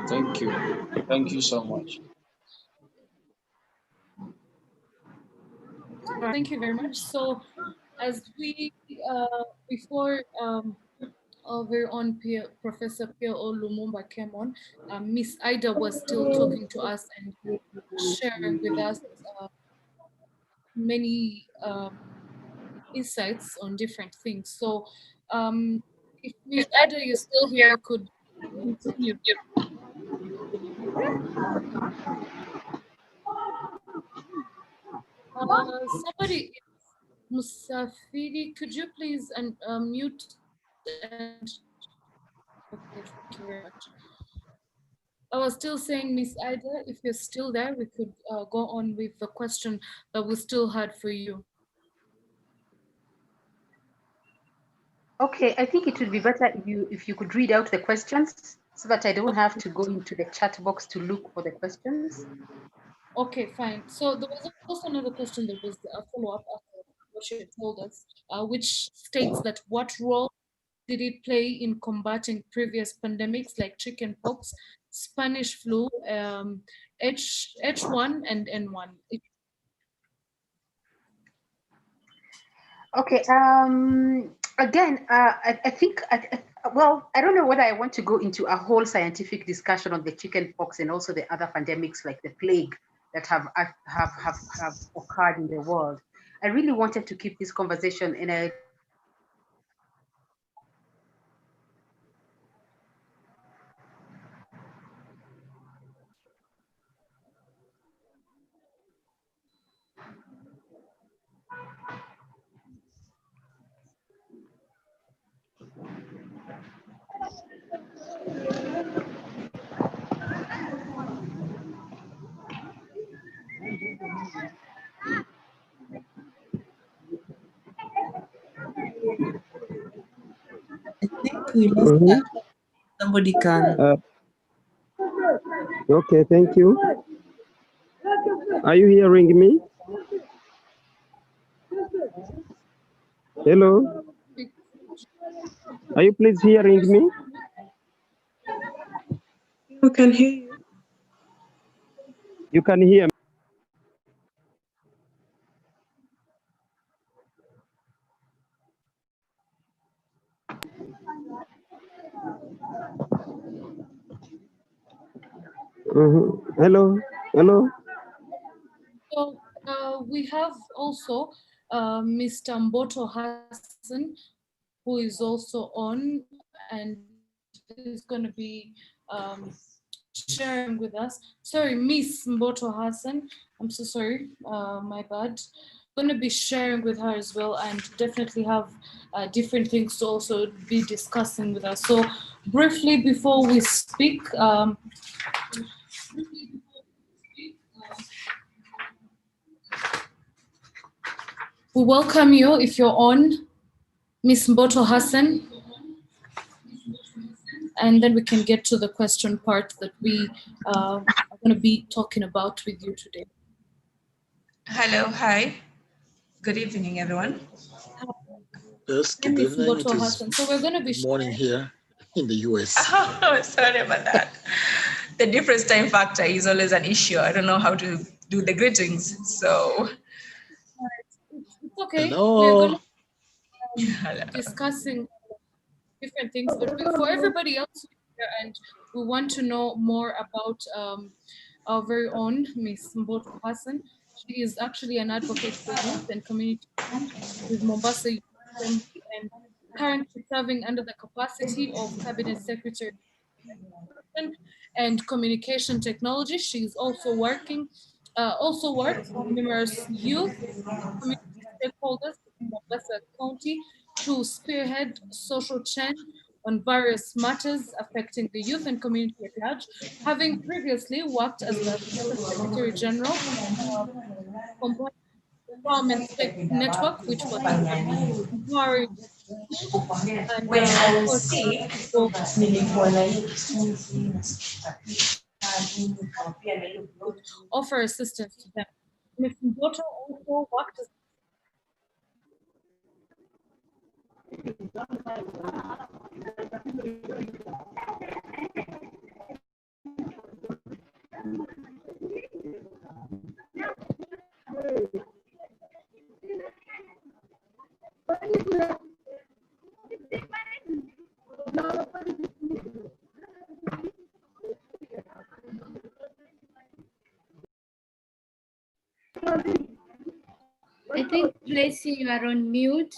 Thank you. Thank you so much. Thank you very much. So, as we, before our very own Professor Pierre-O Lumumba came on, Miss Ida was still talking to us and sharing with us many insights on different things. So, if Miss Ida, you're still here, could continue. Somebody, Musafiri, could you please mute and okay, thank you very much. I was still saying, Miss Ida, if you're still there, we could go on with the question that we still had for you. Okay, I think it would be better if you could read out the questions so that I don't have to go into the chat box to look for the questions. Okay, fine. So there was also another question that was a follow-up after what you told us, which states that what role did it play in combating previous pandemics like chickenpox, Spanish flu, H1 and N1? Okay. Again, I think. Well, I don't know whether I want to go into a whole scientific discussion on the chickenpox and also the other pandemics like the plague that have occurred in the world. I really wanted to keep this conversation in a I think we lost that. Somebody can. Okay, thank you. Are you hearing me? Hello? Are you please hearing me? We can hear you. You can hear me. Hello, hello. So we have also Mr. Mboto Hassan, who is also on and is going to be sharing with us. Sorry, Miss Mboto Hassan. I'm so sorry, my bad. Going to be sharing with her as well, and definitely have different things to also be discussing with us. So briefly before we speak, we welcome you if you're on, Miss Mboto Hassan, and then we can get to the question part that we are going to be talking about with you today. Hello, hi. Good evening, everyone. Yes, good evening. It is Hassan. So we're going to be morning here in the US. Oh, sorry about that. The difference time factor is always an issue. I don't know how to do the greetings, so. It's okay. Hello. We're going to be discussing different things, but for everybody else here, and we want to know more about our very own Miss Mboto Hassan. She is actually an advocate for youth and community with Mombasa Youth Assembly and currently serving under the capacity of Cabinet Secretary and Communication Technology. She is also working, works with numerous youth community stakeholders in Mombasa County to spearhead social change on various matters affecting the youth and community at large, having previously worked as the Assistant Secretary General Empowerment Network, which was empowering and of course, offer assistance to them. Ms. Mboto also worked as I think, Tracy, you are on mute.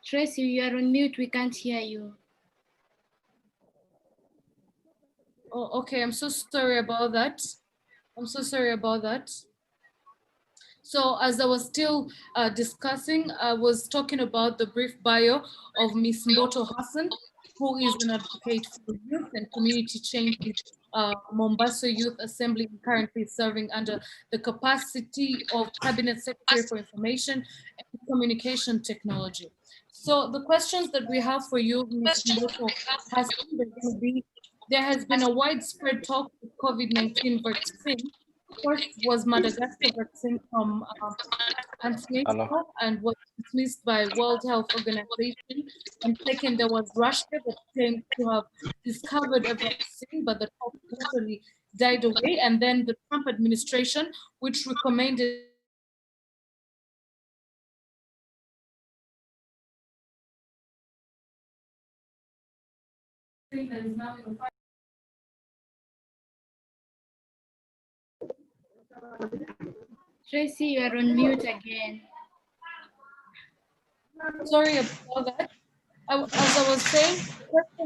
Tracy, you are on mute. We can't hear you. Oh, okay. I'm so sorry about that. I'm so sorry about that. So as I was still discussing, I was talking about the brief bio of Ms. Mboto Hassan, who is an advocate for youth and community change with Mombasa Youth Assembly, currently serving under the capacity of Cabinet Secretary for Information and Communication Technology. So the questions that we have for you, Ms. Mboto Hassan, there has been a widespread talk of COVID-19 vaccine. First was Madagascar vaccine from Antigua and was dismissed by World Health Organization. And second, there was Russia that claimed to have discovered a vaccine, but the talk totally died away. And then the Trump administration, which recommended that is now in the Tracy, you are on mute again. Sorry about that. As I was saying,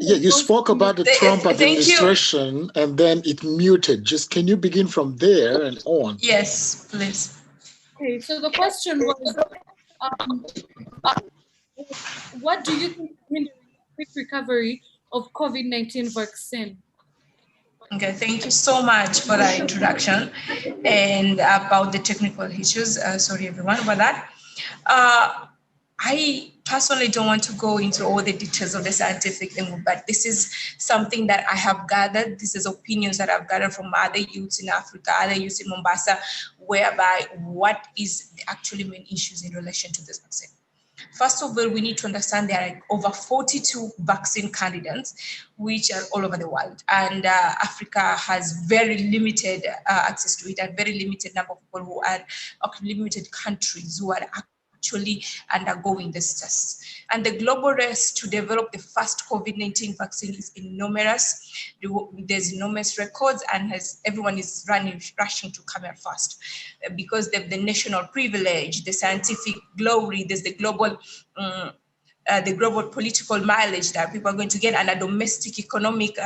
yeah, you spoke about the Trump administration and then it muted. Just can you begin from there and on? Yes, please. Okay, so the question was, what do you think is hindering quick recovery of COVID-19 vaccine? Okay, thank you so much for that introduction and about the technical issues. Sorry, everyone, about that. I personally don't want to go into all the details of the scientific thing, but this is something that I have gathered. This is opinions that I've gathered from other youths in Africa, other youths in Mombasa, whereby what is the actually main issues in relation to this vaccine. First of all, we need to understand there are over 42 vaccine candidates, which are all over the world. And Africa has very limited access to it, and very limited number of people who are, limited countries who are actually undergoing this test. And the global race to develop the first COVID-19 vaccine is enormous. There's enormous records, and everyone is rushing to come here first because they have the national privilege, the scientific glory, there's the global political mileage that people are going to get, and a domestic economic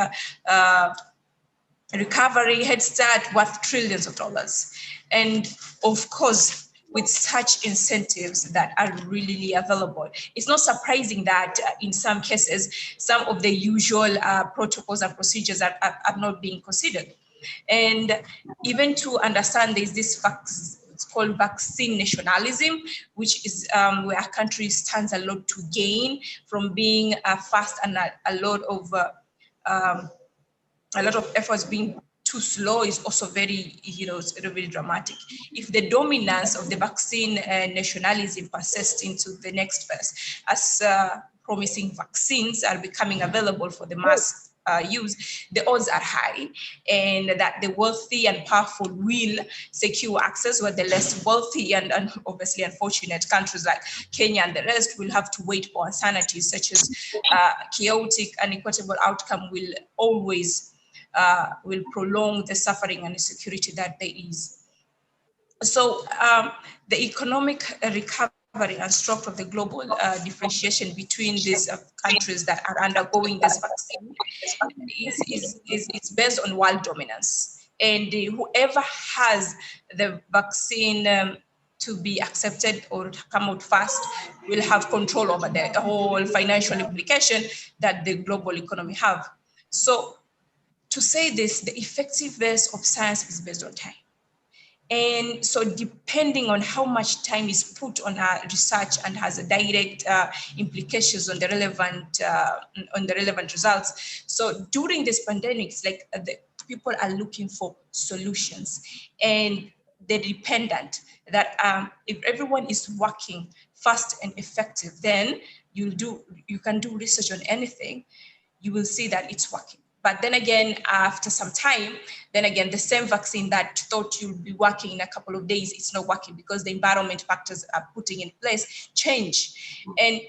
recovery head start worth trillions of dollars. And of course, with such incentives that are really available, it's not surprising that in some cases, some of the usual protocols and procedures are not being considered. And even to understand there's this it's called vaccine nationalism, which is where a country stands a lot to gain from being fast, and a lot of efforts being too slow is also very, it's very dramatic. If the dominance of the vaccine nationalism persists into the next phase, as promising vaccines are becoming available for the mass use, the odds are high, and that the wealthy and powerful will secure access, where the less wealthy and obviously unfortunate countries like Kenya and the rest will have to wait for uncertainties such as chaotic and inequitable outcome will always will prolong the suffering and insecurity that there is. So the economic recovery and structure of the global differentiation between these countries that are undergoing this vaccine is based on world dominance. And whoever has the vaccine to be accepted or to come out fast will have control over the whole financial implication that the global economy have. So to say this, the effectiveness of science is based on time. And so depending on how much time is put on our research and has a direct implications on the relevant results. So during this pandemic, it's like the people are looking for solutions, and they're dependent that if everyone is working fast and effective, then you can do research on anything, you will see that it's working. But then again, after some time, then again, the same vaccine that thought you'll be working in a couple of days, it's not working because the environment factors are putting in place change. And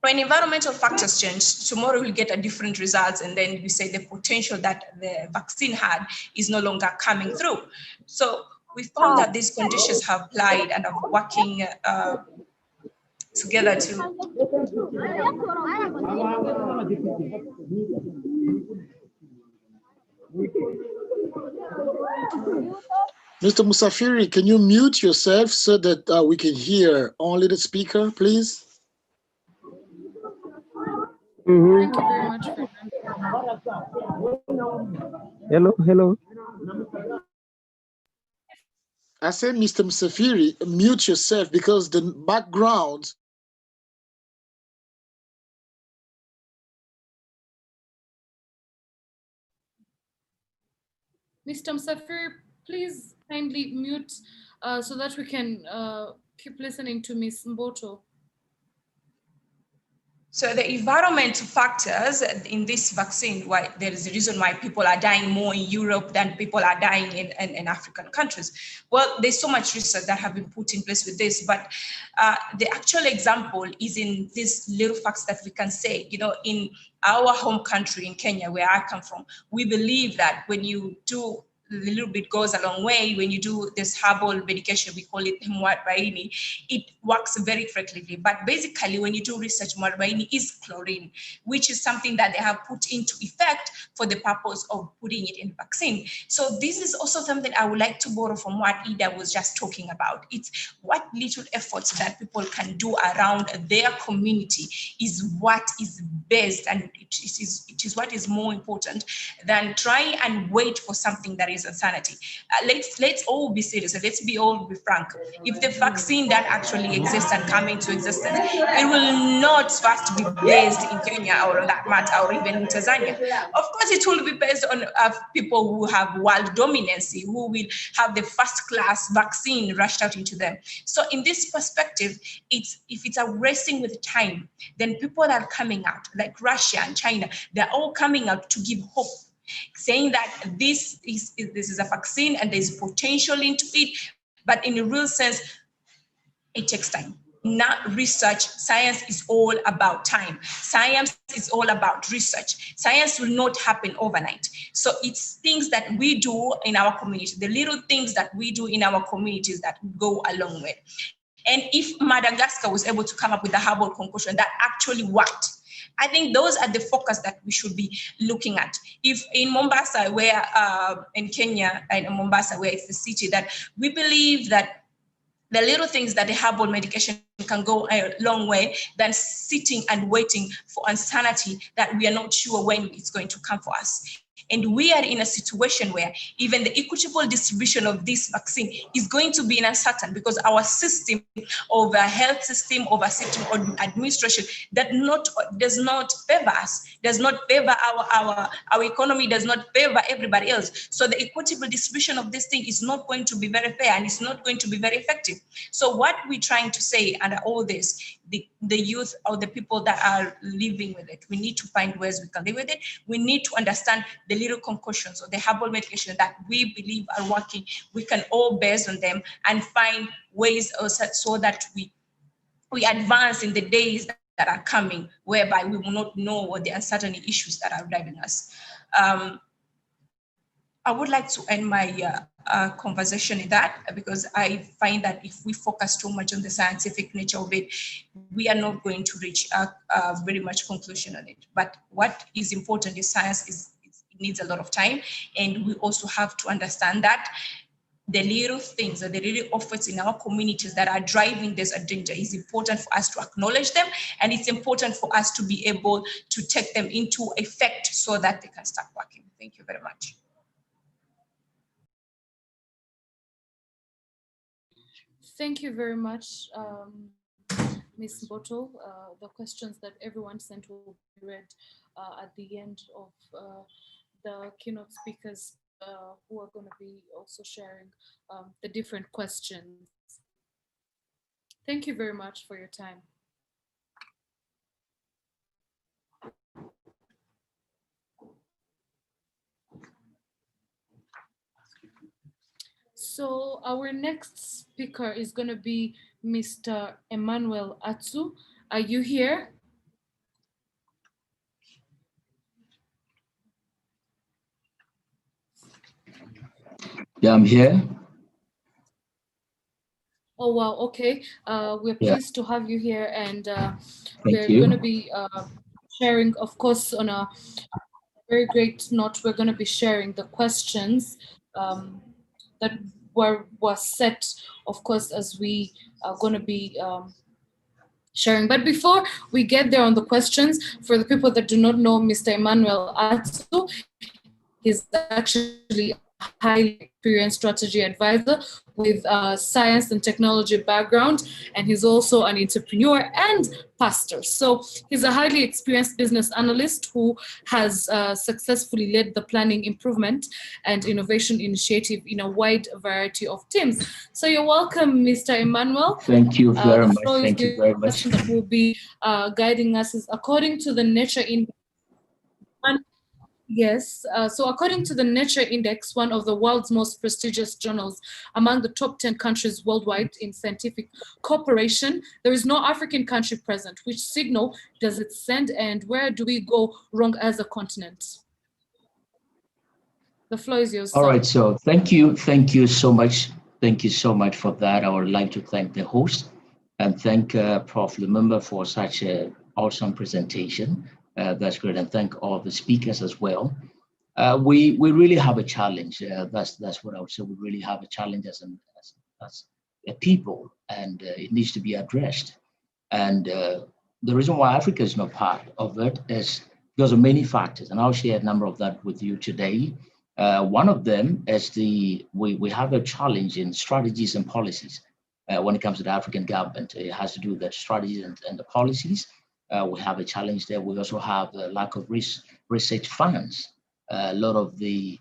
when environmental factors change, tomorrow we'll get a different results. And then we say the potential that the vaccine had is no longer coming through. So we found that these conditions have applied and are working together to. Mr. Musafiri, can you mute yourself so that we can hear only the speaker, please? Thank you very much, Hello, hello. I said, Mr. Musafiri, mute yourself because the background. Mr. Musafiri, please kindly mute so that we can keep listening to Ms. Mboto. So the environmental factors in this vaccine, why there is a reason why people are dying more in Europe than people are dying in African countries. Well, there's so much research that have been put in place with this, but the actual example is in these little facts that we can say, you know, in our home country in Kenya, where I come from, we believe that when you do a little bit goes a long way. When you do this herbal medication, we call it Mwarobaini, it works very effectively. But basically, when you do research, Mwarobaini is chlorine, which is something that they have put into effect for the purpose of putting it in vaccine. So this is also something I would like to borrow from what Ida was just talking about. It's what little efforts that people can do around their community is what is best, and it is what is more important than trying and wait for something that is insanity. Let's all be serious and let's all be frank. If the vaccine that actually exists and come into existence, it will not first be based in Kenya or that matter, or even in Tanzania. Of course, it will be based on people who have world dominance, who will have the first class vaccine rushed out into them. So in this perspective, if it's a racing with time, then people are coming out, like Russia and China, they're all coming out to give hope, saying that this is a vaccine and there's potential into it, but in a real sense, it takes time. Not research. Science is all about time. Science is all about research. Science will not happen overnight. So it's things that we do in our community, the little things that we do in our communities that go a long way. And if Madagascar was able to come up with a herbal concoction that actually worked, I think those are the focus that we should be looking at. If in Mombasa, where in Kenya, and in Mombasa, where it's the city, that we believe that the little things that the herbal medication can go a long way than sitting and waiting for insanity that we are not sure when it's going to come for us. And we are in a situation where even the equitable distribution of this vaccine is going to be uncertain, because our system of a health system, of a system of administration that does not favor us, does not favor our economy, does not favor everybody else. So the equitable distribution of this thing is not going to be very fair, and it's not going to be very effective. So what we're trying to say under all this, the youth or the people that are living with it, we need to find ways we can live with it. We need to understand the little concoctions or the herbal medication that we believe are working. We can all base on them and find ways so that we advance in the days that are coming, whereby we will not know what the uncertainty issues that are driving us. I would like to end my conversation in that, because I find that if we focus too much on the scientific nature of it, we are not going to reach a very much conclusion on it. But what is important is science needs a lot of time, and we also have to understand that the little things or the little efforts in our communities that are driving this agenda. It's important for us to acknowledge them, and it's important for us to be able to take them into effect so that they can start working. Thank you very much. Thank you very much, Ms. Mboto. The questions that everyone sent will be read at the end of the keynote speakers who are going to be also sharing the different questions. Thank you very much for your time. So our next speaker is going to be Mr. Emmanuel Atsu. Are you here? Yeah, I'm here. Oh, wow. Okay. We're pleased to have you here, and we're you. going to be sharing, of course, on a very great note, we're going to be sharing the questions that were set, of course, as we are going to be sharing. But before we get there on the questions, for the people that do not know Mr. Emmanuel Atsu, he's actually a highly experienced strategy advisor with a science and technology background, and he's also an entrepreneur and pastor. So he's a highly experienced business analyst who has successfully led the planning, improvement, and innovation initiative in a wide variety of teams. So you're welcome, Mr. Emmanuel. Thank you very much. Thank you very The much. question that will be guiding us is according to the Nature Index. Yes, so according to the Nature Index, one of the world's most prestigious journals among the top 10 countries worldwide in scientific cooperation, there is no African country present. Which signal does it send, and where do we go wrong as a continent? The floor is yours. All right, so thank you so much. Thank you so much for that. I would like to thank the host and thank Prof. Lumumba for such an awesome presentation. That's great, and thank all the speakers as well. We really have a challenge. That's what I would say. We really have a challenge as a people, and it needs to be addressed. And the reason why Africa is not part of it is because of many factors, and I'll share a number of that with you today. One of them is we have a challenge in strategies and policies when it comes to the African government. It has to do with the strategies and the policies. We have a challenge there. We also have a lack of research funds. A lot of the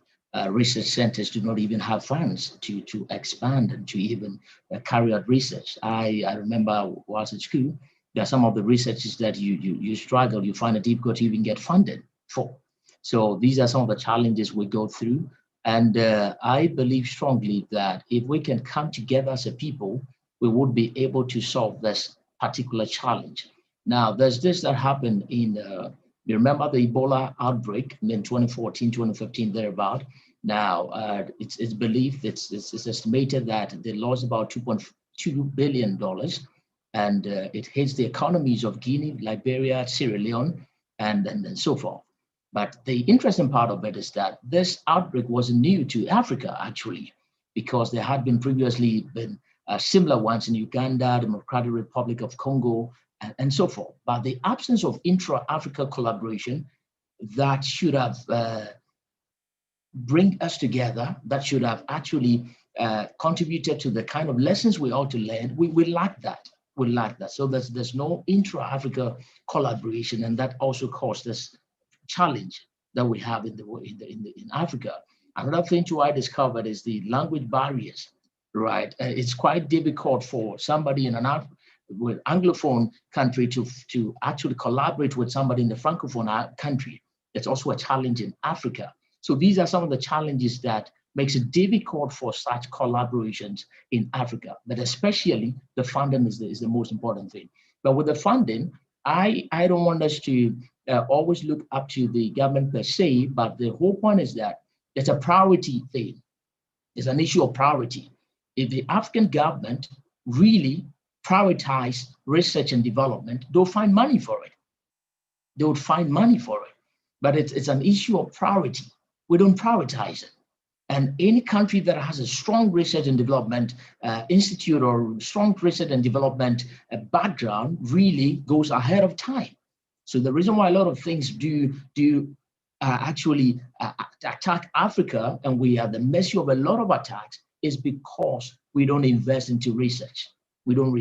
research centers do not even have funds to expand and to even carry out research. I remember whilst at school, there are some of the researches that you struggle, you find it difficult to even get funded for. So these are some of the challenges we go through. And I believe strongly that if we can come together as a people, we would be able to solve this particular challenge. Now, there's this that happened in, you remember the Ebola outbreak in 2014, 2015, thereabout. Now, it's believed, it's estimated that they lost about $2.2 billion, and it hits the economies of Guinea, Liberia, Sierra Leone, and so forth. But the interesting part of it is that this outbreak wasn't new to Africa, actually, because there had been previously similar ones in Uganda, Democratic Republic of Congo, and so forth. But the absence of intra-Africa collaboration that should have bring us together, that should have actually contributed to the kind of lessons we ought to learn, we lack that. We lack that. So there's no intra-Africa collaboration, and that also caused this challenge that we have in Africa. Another thing too I discovered is the language barriers, right? It's quite difficult for somebody in an Anglophone country to actually collaborate with somebody in the Francophone country. It's also a challenge in Africa. So these are some of the challenges that makes it difficult for such collaborations in Africa, but especially the funding is the most important thing. But with the funding, I don't want us to always look up to the government per se, but the whole point is that it's a priority thing. It's an issue of priority. If the African government really prioritize research and development, they'll find money for it. They would find money for it. But it's an issue of priority. We don't prioritize it. And any country that has a strong research and development institute or strong research and development background really goes ahead of time. So the reason why a lot of things do actually attack Africa, and we are at the mercy of a lot of attacks, is because we don't invest into research. We don't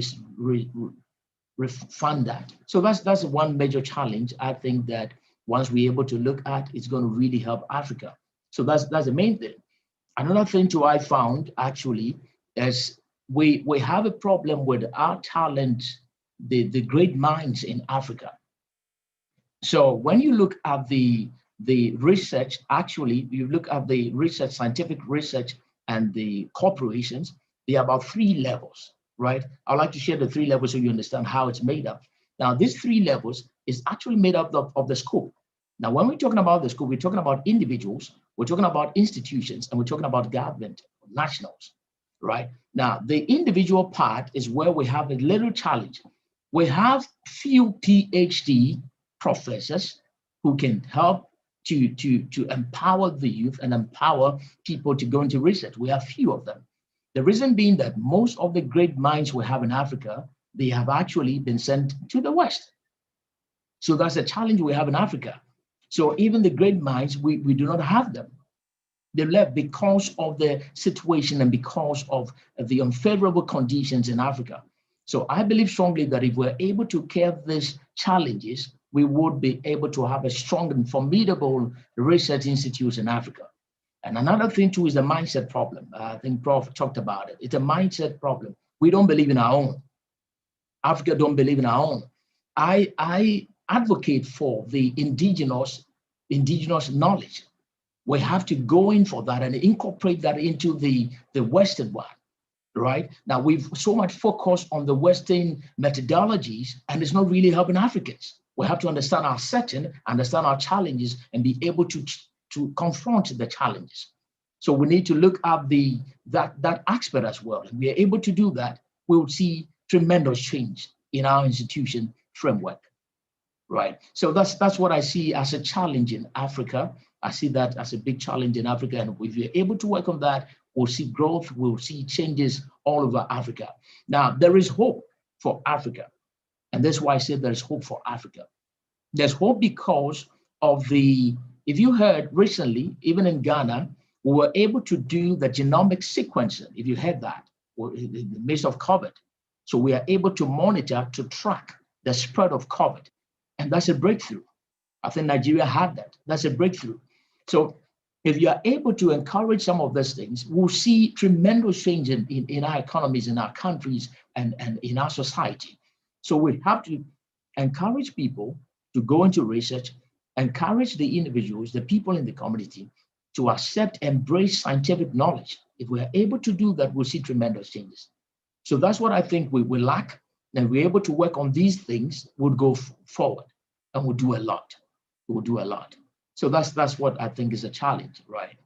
fund that. So that's one major challenge. I think that once we're able to look at, it's going to really help Africa. So that's the main thing. Another thing too I found actually is we have a problem with our talent, the great minds in Africa. So when you look at the research, actually, you look at the research, scientific research, and the corporations, there are about 3 levels, right? I'd like to share the 3 levels so you understand how it's made up. Now, these 3 levels is actually made up of the scope. Now, when we're talking about the scope, we're talking about individuals, we're talking about institutions, and we're talking about government, nationals, right? Now, the individual part is where we have a little challenge. We have few PhD professors who can help to empower the youth and empower people to go into research. We have few of them. The reason being that most of the great minds we have in Africa, they have actually been sent to the West. So that's a challenge we have in Africa. So even the great minds, we do not have them. They left because of the situation and because of the unfavorable conditions in Africa. So I believe strongly that if we're able to curb these challenges, we would be able to have a strong and formidable research institute in Africa. And another thing too is the mindset problem. I think Prof talked about it. It's a mindset problem. We don't believe in our own. Africa don't believe in our own. I advocate for the indigenous knowledge. We have to go in for that and incorporate that into the Western one, right? Now we've so much focused on the Western methodologies, and it's not really helping Africans. We have to understand our setting, understand our challenges, and be able to confront the challenges. So we need to look at that aspect as well. If we are able to do that, we will see tremendous change in our institution framework, right? So that's what I see as a challenge in Africa. I see that as a big challenge in Africa, and if we're able to work on that, we'll see growth, we'll see changes all over Africa. Now, there is hope for Africa. And that's why I said there's hope for Africa. There's hope because of if you heard recently, even in Ghana, we were able to do the genomic sequencing, if you heard that, in the midst of COVID. So we are able to monitor, to track the spread of COVID. And that's a breakthrough. I think Nigeria had that. That's a breakthrough. So if you are able to encourage some of these things, we'll see tremendous change in our economies, in our countries, and in our society. So we have to encourage people to go into research, encourage the individuals, the people in the community to accept, embrace scientific knowledge. If we are able to do that, we'll see tremendous changes. So that's what I think we lack. And we're able to work on these things, we'll go forward and we'll do a lot. We'll do a lot. So that's what I think is a challenge, right?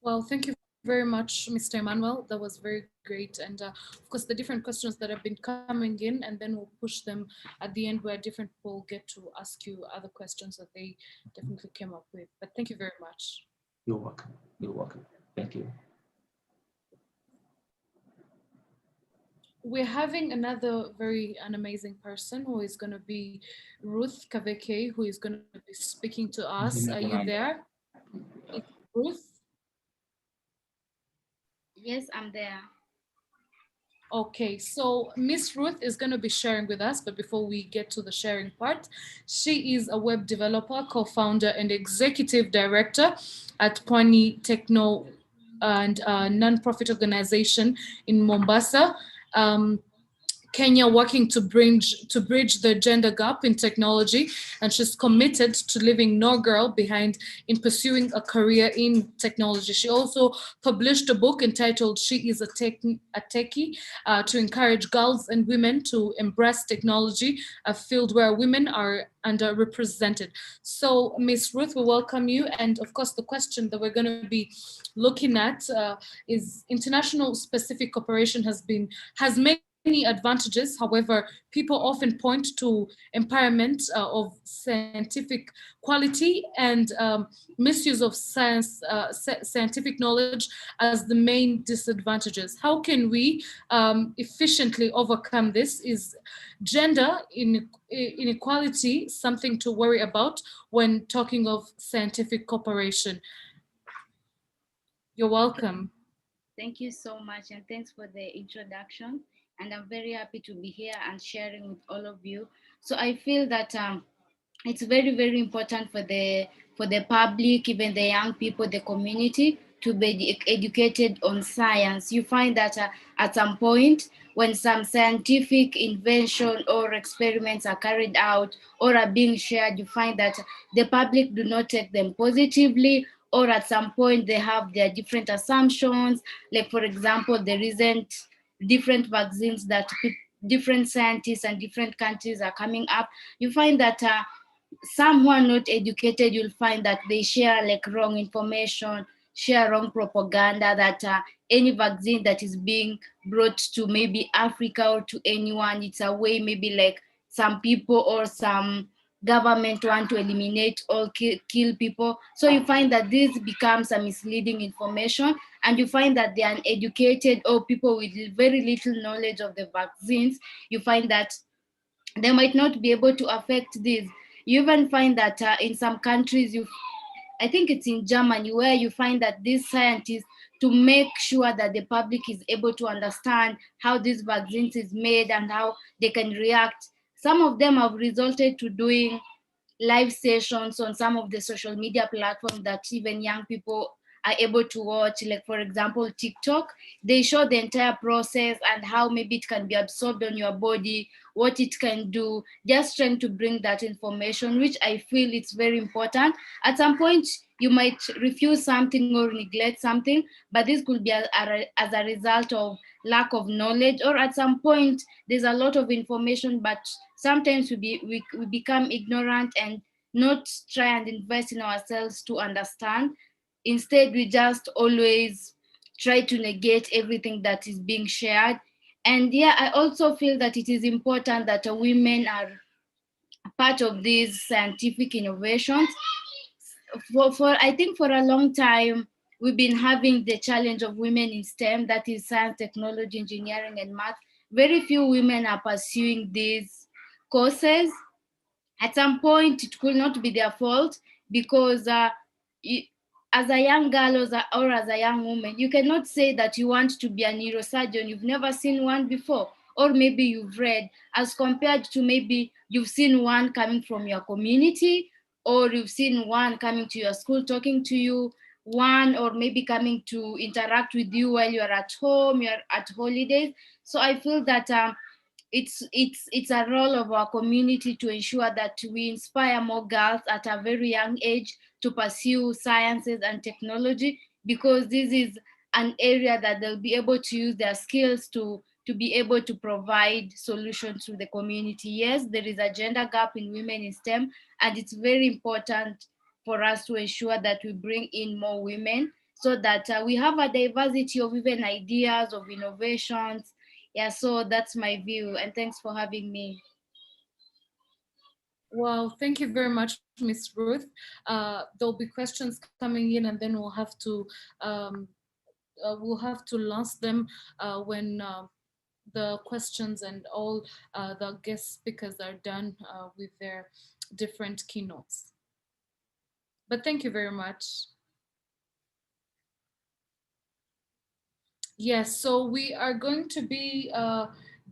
Well, thank you very much, Mr. Emmanuel. That was very great. And of course, the different questions that have been coming in, and then we'll push them at the end where different people get to ask you other questions that they definitely came up with. But thank you very much. You're welcome. You're welcome. Thank you. We're having an amazing person who is going to be Ruth Kaveke, who is going to be speaking to us. Are you there? Ruth? Yes, I'm there. Okay, so Miss Ruth is going to be sharing with us, but before we get to the sharing part, she is a web developer, co-founder, and executive director at Pwani Techno and a non-profit organization in Mombasa, Kenya, working to bridge the gender gap in technology, and she's committed to leaving no girl behind in pursuing a career in technology. She also published a book entitled "She is a Techie" to encourage girls and women to embrace technology, a field where women are underrepresented. So, Miss Ruth, we welcome you. And of course, the question that we're going to be looking at is international specific cooperation has made many advantages. However, people often point to impairment of scientific quality and misuse of scientific knowledge as the main disadvantages. How can we efficiently overcome this? Is gender inequality something to worry about when talking of scientific cooperation? You're welcome. Thank you so much, and thanks for the introduction. And I'm very happy to be here and sharing with all of you. So I feel that it's very, very important for the public, even the young people, the community, to be educated on science. You find that at some point, when some scientific invention or experiments are carried out or are being shared, you find that the public do not take them positively, or at some point they have their different assumptions. Like, for example, there isn't different vaccines that different scientists and different countries are coming up. You find that some who are not educated, you'll find that they share like wrong information, share wrong propaganda, that any vaccine that is being brought to maybe Africa or to anyone, it's a way maybe like some people or some government want to eliminate or kill people. So you find that this becomes a misleading information, and you find that the uneducated or people with very little knowledge of the vaccines, you find that they might not be able to affect this. You even find that in some countries, I think it's in Germany, where you find that these scientists, to make sure that the public is able to understand how these vaccines is made and how they can react, some of them have resulted to doing live sessions on some of the social media platforms that even young people are able to watch. Like, for example, TikTok, they show the entire process and how maybe it can be absorbed on your body, what it can do, just trying to bring that information, which I feel it's very important. At some point, you might refuse something or neglect something, but this could be as a result of lack of knowledge, or at some point, there's a lot of information, but sometimes we become ignorant and not try and invest in ourselves to understand. Instead, we just always try to negate everything that is being shared. And yeah, I also feel that it is important that women are part of these scientific innovations. I think for a long time, we've been having the challenge of women in STEM, that is science, technology, engineering, and math. Very few women are pursuing these courses. At some point, it could not be their fault, because as a young girl or as a young woman, you cannot say that you want to be a neurosurgeon. You've never seen one before, or maybe you've read, as compared to maybe you've seen one coming from your community, or you've seen one coming to your school talking to you, one or maybe coming to interact with you while you're at home, you're at holidays. So I feel that it's a role of our community to ensure that we inspire more girls at a very young age to pursue sciences and technology, because this is an area that they'll be able to use their skills to be able to provide solutions to the community. Yes, there is a gender gap in women in STEM, and it's very important for us to ensure that we bring in more women, so that we have a diversity of even ideas, of innovations. Yeah, so that's my view, and thanks for having me. Well, thank you very much, Ms. Ruth. There'll be questions coming in, and then we'll have to launch them when the questions and all the guest speakers are done with their different keynotes. But thank you very much. Yes, so we are going to be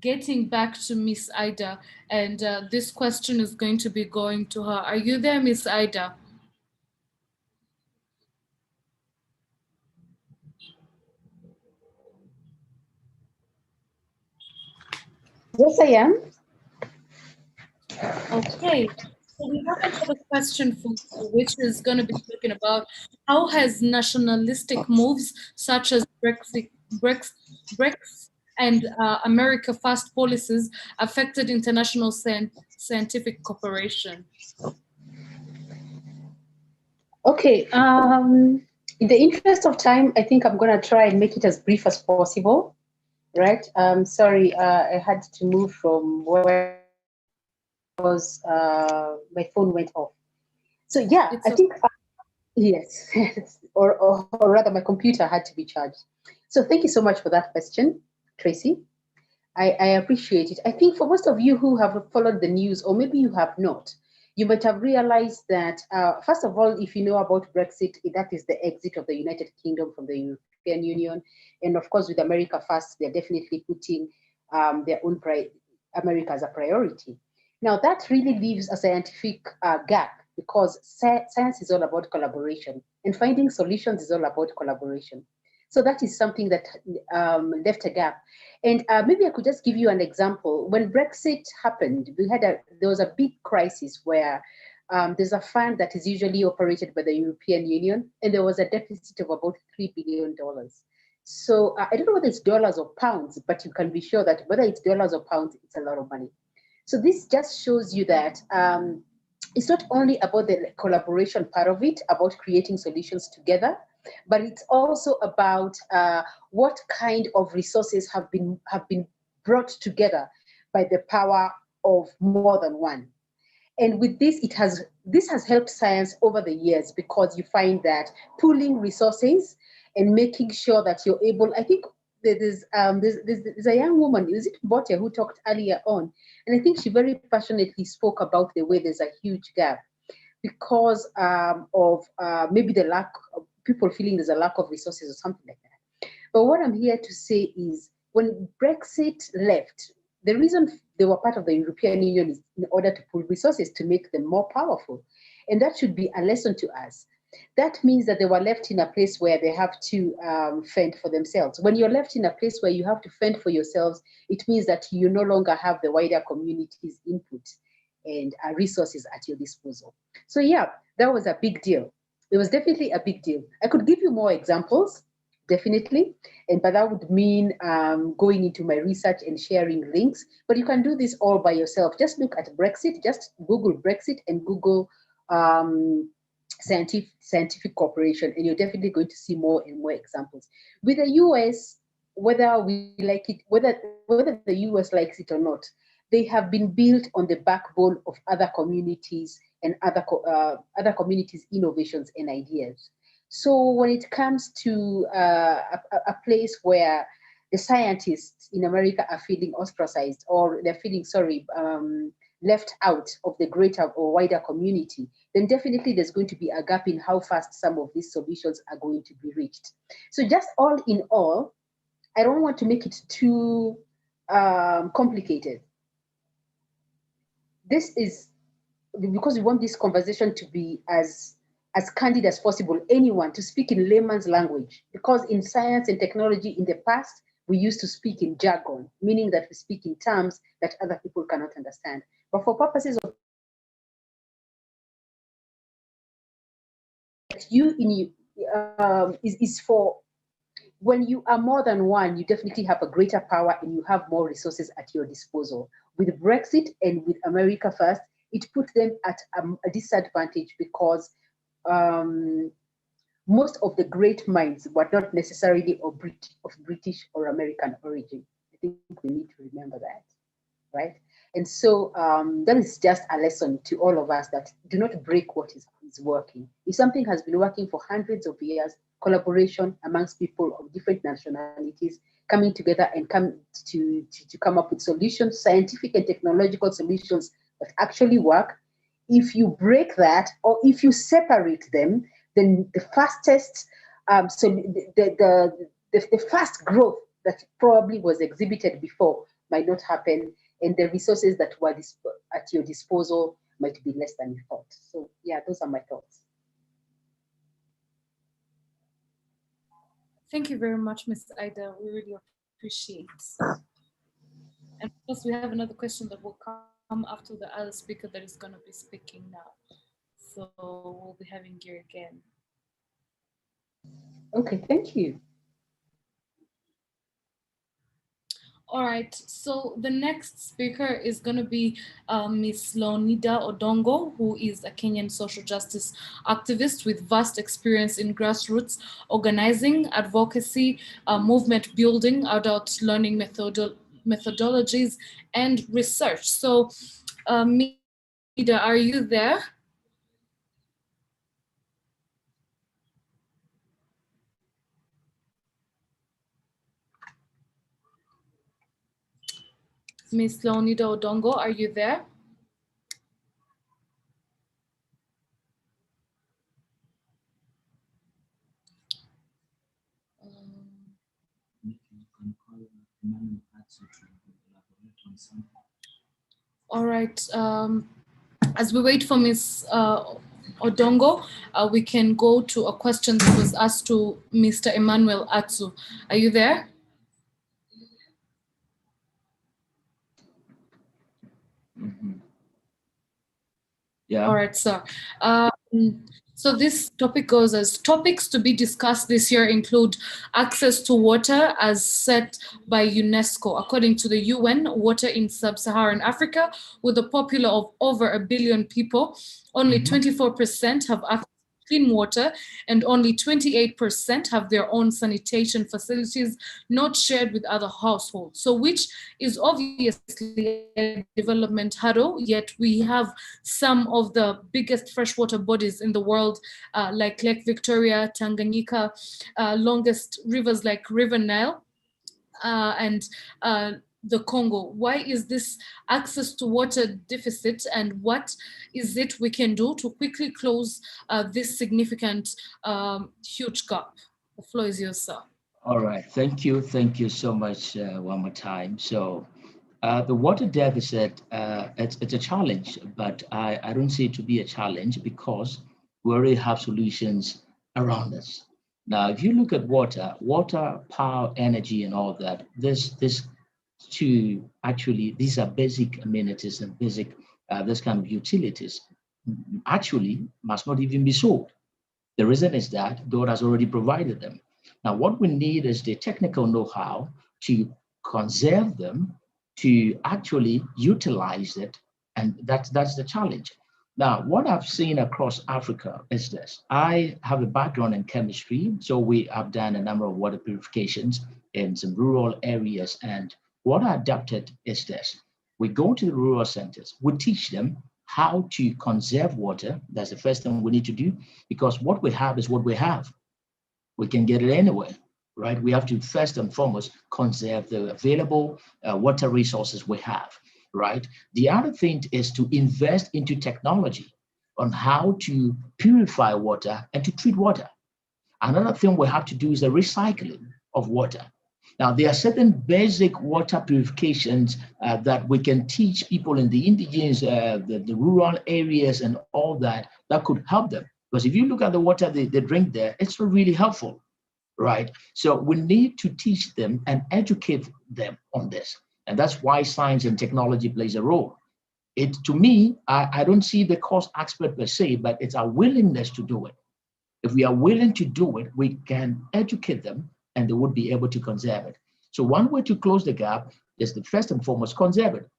getting back to Miss Ida, and this question is going to be going to her. Are you there, Miss Ida? Yes, I am. Okay, so we have another question for you, which is going to be talking about how has nationalistic moves such as Brexit and America First policies affected international scientific cooperation? Okay, in the interest of time, I think I'm going to try and make it as brief as possible. right? Sorry, I had to move from where I was, my phone went off. So yeah, I think, yes, or rather my computer had to be charged. So thank you so much for that question, Tracy. I appreciate it. I think for most of you who have followed the news, or maybe you have not, you might have realized that, first of all, if you know about Brexit, that is the exit of the United Kingdom from the European Union. And of course, with America First, they're definitely putting their own America as a priority. Now, that really leaves a scientific gap, because science is all about collaboration, and finding solutions is all about collaboration. So that is something that left a gap. And maybe I could just give you an example. When Brexit happened, there was a big crisis where there's a fund that is usually operated by the European Union, and there was a deficit of about $3 billion. So I don't know whether it's dollars or pounds, but you can be sure that whether it's dollars or pounds, it's a lot of money. So this just shows you that it's not only about the collaboration part of it, about creating solutions together, but it's also about what kind of resources have been brought together by the power of more than one. And with this, this has helped science over the years, because you find that pooling resources and making sure that you're able, I think there's a young woman, is it Botia, who talked earlier on, and I think she very passionately spoke about the way there's a huge gap because of maybe the lack of people feeling there's a lack of resources or something like that. But what I'm here to say is, when Brexit left, the reason they were part of the European Union is in order to pool resources to make them more powerful. And that should be a lesson to us. That means that they were left in a place where they have to fend for themselves. When you're left in a place where you have to fend for yourselves, it means that you no longer have the wider community's input and resources at your disposal. So yeah, that was a big deal. It was definitely a big deal. I could give you more examples, definitely, but that would mean going into my research and sharing links. But you can do this all by yourself. Just look at Brexit, just Google Brexit and Google scientific cooperation, and you're definitely going to see more and more examples. With the US, whether we like it, whether the US likes it or not, they have been built on the backbone of other communities and other communities' innovations and ideas. So when it comes to a place where the scientists in America are feeling ostracized, or they're feeling, left out of the greater or wider community, then definitely there's going to be a gap in how fast some of these solutions are going to be reached. So just all in all, I don't want to make it too complicated. This is because we want this conversation to be as candid as possible, anyone to speak in layman's language, because in science and technology in the past, we used to speak in jargon, meaning that we speak in terms that other people cannot understand. But for purposes of is for when you are more than one, you definitely have a greater power and you have more resources at your disposal. With Brexit and with America First, it put them at a disadvantage because most of the great minds were not necessarily of British or American origin. I think we need to remember that, right? And so that is just a lesson to all of us that do not break what is working. If something has been working for hundreds of years, collaboration amongst people of different nationalities, coming together and come up with solutions, scientific and technological solutions that actually work. If you break that, or if you separate them, then the fastest, the fast growth that probably was exhibited before might not happen, and the resources that were at your disposal might be less than you thought. So yeah, those are my thoughts. Thank you very much, Ms. Ida. We really appreciate. And of course, we have another question that will come after the other speaker that is going to be speaking now. So we'll be having you again. Okay, thank you. All right, so the next speaker is going to be Ms. Leonida Odongo, who is a Kenyan social justice activist with vast experience in grassroots organizing, advocacy, movement building, adult learning methodologies, and research. So, Leonida, are you there? Ms. Leonida Odongo, are you there? All right. As we wait for Ms. Odongo, we can go to a question that was asked to Mr. Emmanuel Atsu. Are you there? Yeah. All right, sir. So this topic goes as topics to be discussed this year include access to water as set by UNESCO. According to the UN, water in sub-Saharan Africa, with a population of over 1 billion people, only 24% have access to clean water and only 28% have their own sanitation facilities not shared with other households. So which is obviously a development hurdle, yet we have some of the biggest freshwater bodies in the world, like Lake Victoria, Tanganyika, longest rivers like River Nile, and the Congo. Why is this access to water deficit, and what is it we can do to quickly close this significant, huge gap? The floor is yours, sir. All right, thank you so much one more time. So the water deficit, it's a challenge, but I don't see it to be a challenge because we already have solutions around us. Now, if you look at water, power, energy, and all that, these are basic amenities and basic this kind of utilities actually must not even be sold. The reason is that God has already provided them. Now, what we need is the technical know-how to conserve them, to actually utilize it, and that's the challenge. Now, what I've seen across Africa is this. I have a background in chemistry, so we have done a number of water purifications in some rural areas, and what I adapted is this. We go to the rural centers, we teach them how to conserve water. That's the first thing we need to do, because what we have is what we have. We can get it anywhere, right? We have to first and foremost conserve the available water resources we have, right? The other thing is to invest into technology on how to purify water and to treat water. Another thing we have to do is the recycling of water. Now, there are certain basic water purifications that we can teach people in the indigenous, the rural areas and all that could help them. Because if you look at the water they drink there, it's not really helpful, right? So we need to teach them and educate them on this. And that's why science and technology plays a role. To me, I don't see the cost aspect per se, but it's our willingness to do it. If we are willing to do it, we can educate them and they would be able to conserve it. So one way to close the gap is to first and foremost conserve it.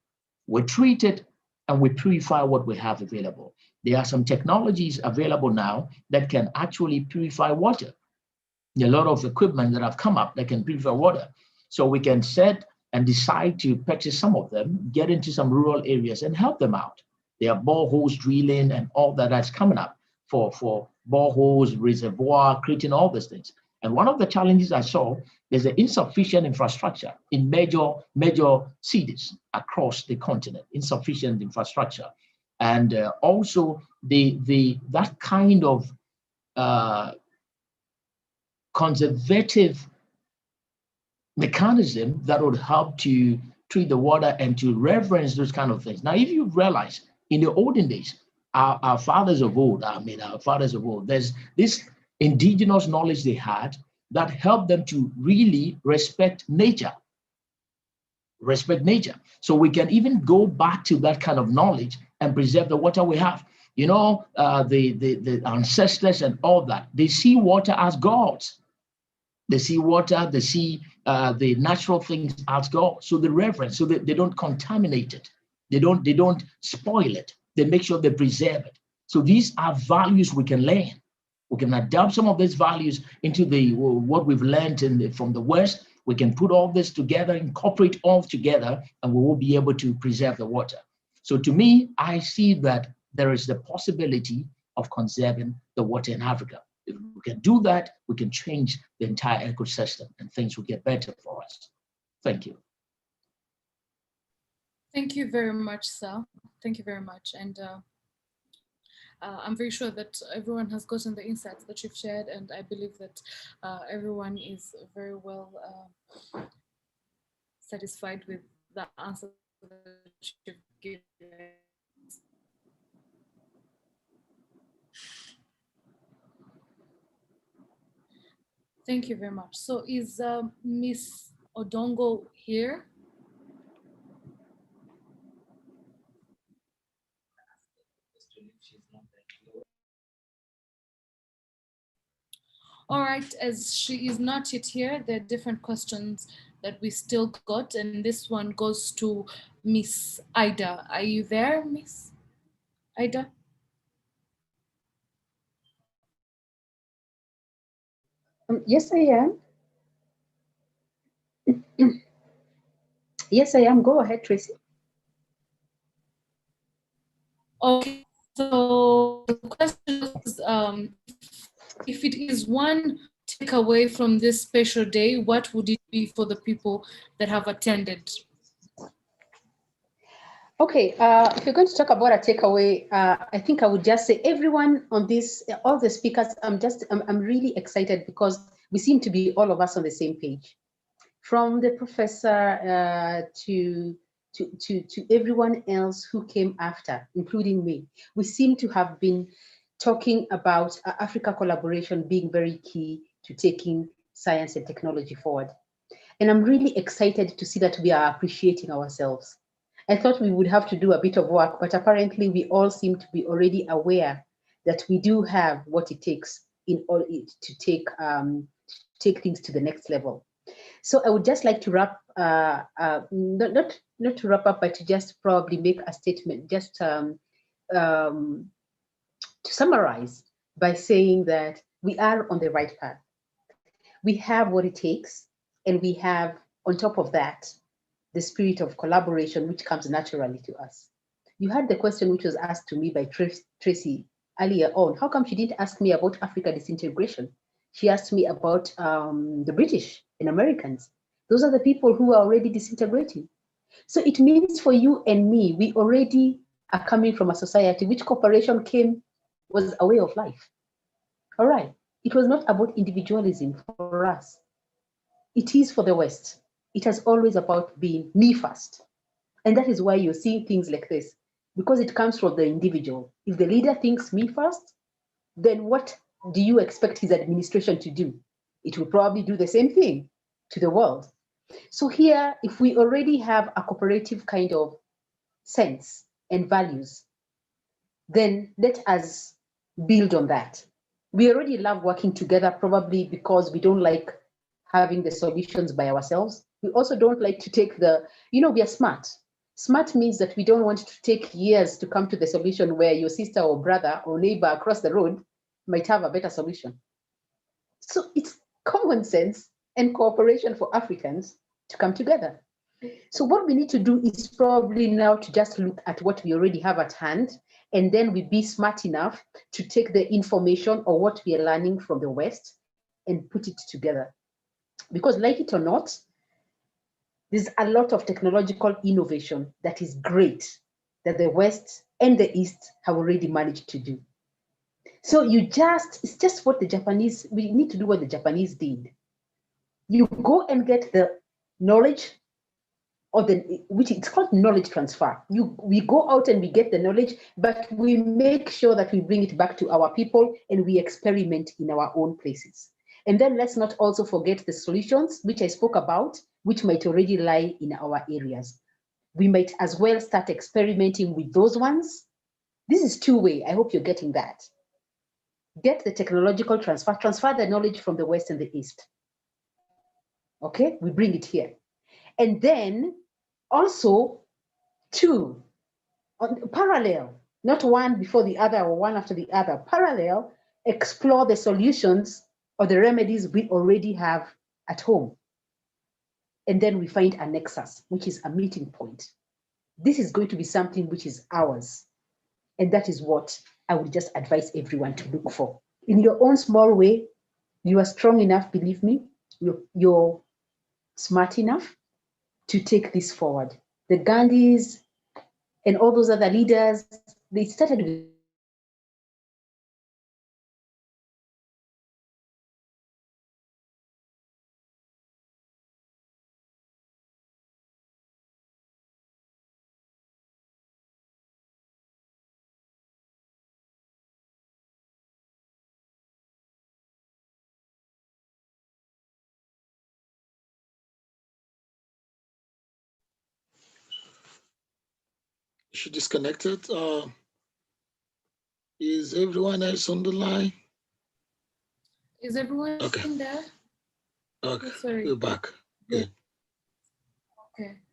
We treat it and we purify what we have available. There are some technologies available now that can actually purify water. There are a lot of equipment that have come up that can purify water. So we can set and decide to purchase some of them, get into some rural areas and help them out. There are boreholes drilling and all that's coming up for boreholes, reservoir, creating all these things. And one of the challenges I saw is the insufficient infrastructure in major cities across the continent, insufficient infrastructure. And also that kind of conservative mechanism that would help to treat the water and to reference those kind of things. Now, if you realize in the olden days, our fathers of old, there's this indigenous knowledge they had that helped them to really respect nature. So we can even go back to that kind of knowledge and preserve the water we have. You know, the ancestors and all that, they see water as gods. They see water, they see the natural things as God. So the reverence, so they don't contaminate it. They don't spoil it. They make sure they preserve it. So these are values we can learn. We can adapt some of these values into what we've learned from the West. We can put all this together, incorporate all together, and we will be able to preserve the water. So to me, I see that there is the possibility of conserving the water in Africa. If we can do that, we can change the entire ecosystem and things will get better for us. Thank you. Thank you very much, sir. Thank you very much. And I'm very sure that everyone has gotten the insights that you've shared, and I believe that everyone is very well satisfied with the answer that you've given. Thank you very much. So is Miss Odongo here? All right, as she is not yet here, there are different questions that we still got, and this one goes to Miss Ida. Are you there, Miss Ida? Yes, I am. Yes, I am. Go ahead, Tracy. Okay, so the question is, if it is one takeaway from this special day, what would it be for the people that have attended? Okay, if you're going to talk about a takeaway, I think I would just say everyone on this, all the speakers, I'm really excited because we seem to be all of us on the same page. From the professor to everyone else who came after, including me, we seem to have been talking about Africa collaboration being very key to taking science and technology forward. And I'm really excited to see that we are appreciating ourselves. I thought we would have to do a bit of work, but apparently we all seem to be already aware that we do have what it takes in order to take things to the next level. So I would just like to wrap, not to wrap up, but to just probably make a statement, just to summarize by saying that we are on the right path. We have what it takes, and we have, on top of that, the spirit of collaboration, which comes naturally to us. You had the question which was asked to me by Tracy earlier on. How come she didn't ask me about Africa disintegration? She asked me about the British and Americans. Those are the people who are already disintegrating. So it means for you and me, we already are coming from a society which cooperation was a way of life. All right. It was not about individualism for us. It is for the West. It has always about being me first. And that is why you're seeing things like this, because it comes from the individual. If the leader thinks me first, then what do you expect his administration to do? It will probably do the same thing to the world. So here, if we already have a cooperative kind of sense and values, then let us build on that. We already love working together, probably because we don't like having the solutions by ourselves. We also don't like to take we are smart. Smart means that we don't want to take years to come to the solution where your sister or brother or neighbor across the road might have a better solution. So it's common sense and cooperation for Africans to come together. So what we need to do is probably now to just look at what we already have at hand, and then we be smart enough to take the information or what we are learning from the West and put it together. Because like it or not, there's a lot of technological innovation that is great that the West and the East have already managed to do. So it's just what we need to do what the Japanese did. You go and get the knowledge, which it's called knowledge transfer. We go out and we get the knowledge, but we make sure that we bring it back to our people and we experiment in our own places. And then let's not also forget the solutions, which I spoke about, which might already lie in our areas. We might as well start experimenting with those ones. This is two-way. I hope you're getting that. Get the technological transfer the knowledge from the West and the East. Okay, we bring it here. And then also two, on parallel, not one before the other or one after the other, parallel, explore the solutions or the remedies we already have at home. And then we find a nexus, which is a meeting point. This is going to be something which is ours. And that is what I would just advise everyone to look for. In your own small way, you are strong enough, believe me, you're smart enough to take this forward. The Gandhis and all those other leaders, they started with She disconnected. Is everyone else on the line? Is everyone Okay. there? Okay, Oh, sorry. we're back. Good.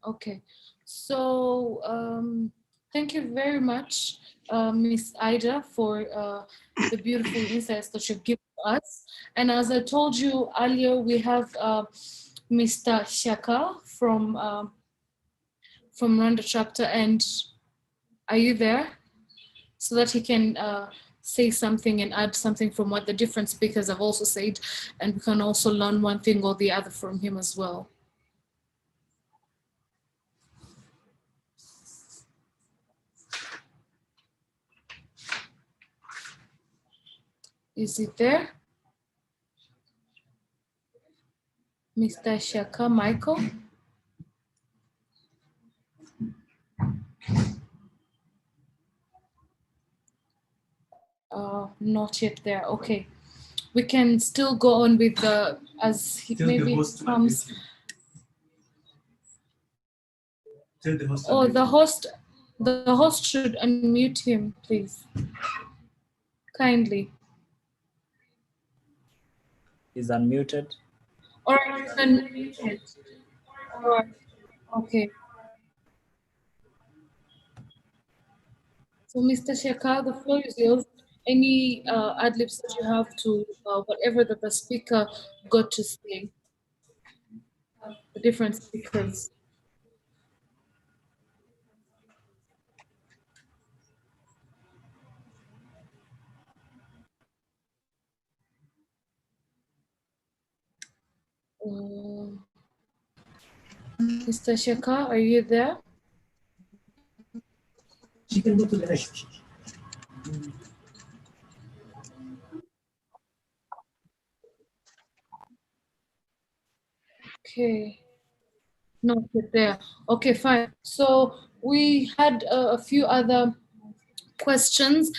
Okay. So thank you very much, Miss Ida, for the beautiful insights that you've given us. And as I told you earlier, we have Mr. Shaka from Rwanda chapter. And are you there? So that he can say something and add something from what the different speakers have also said, and we can also learn one thing or the other from him as well. Is it there? Mr. Shaka Michael? Not yet there. Okay. We can still go on with the, as he maybe comes. Oh, the host should unmute him, please. Kindly. He's unmuted. All right, he's unmuted. All right. Okay. So, Mr. Shaka, the floor is yours. Any ad-libs that you have to whatever that the speaker got to say, the different speakers. Mr. Shaka, are you there? She can go to the next. Okay. Not yet there. Okay, fine. So we had a few other questions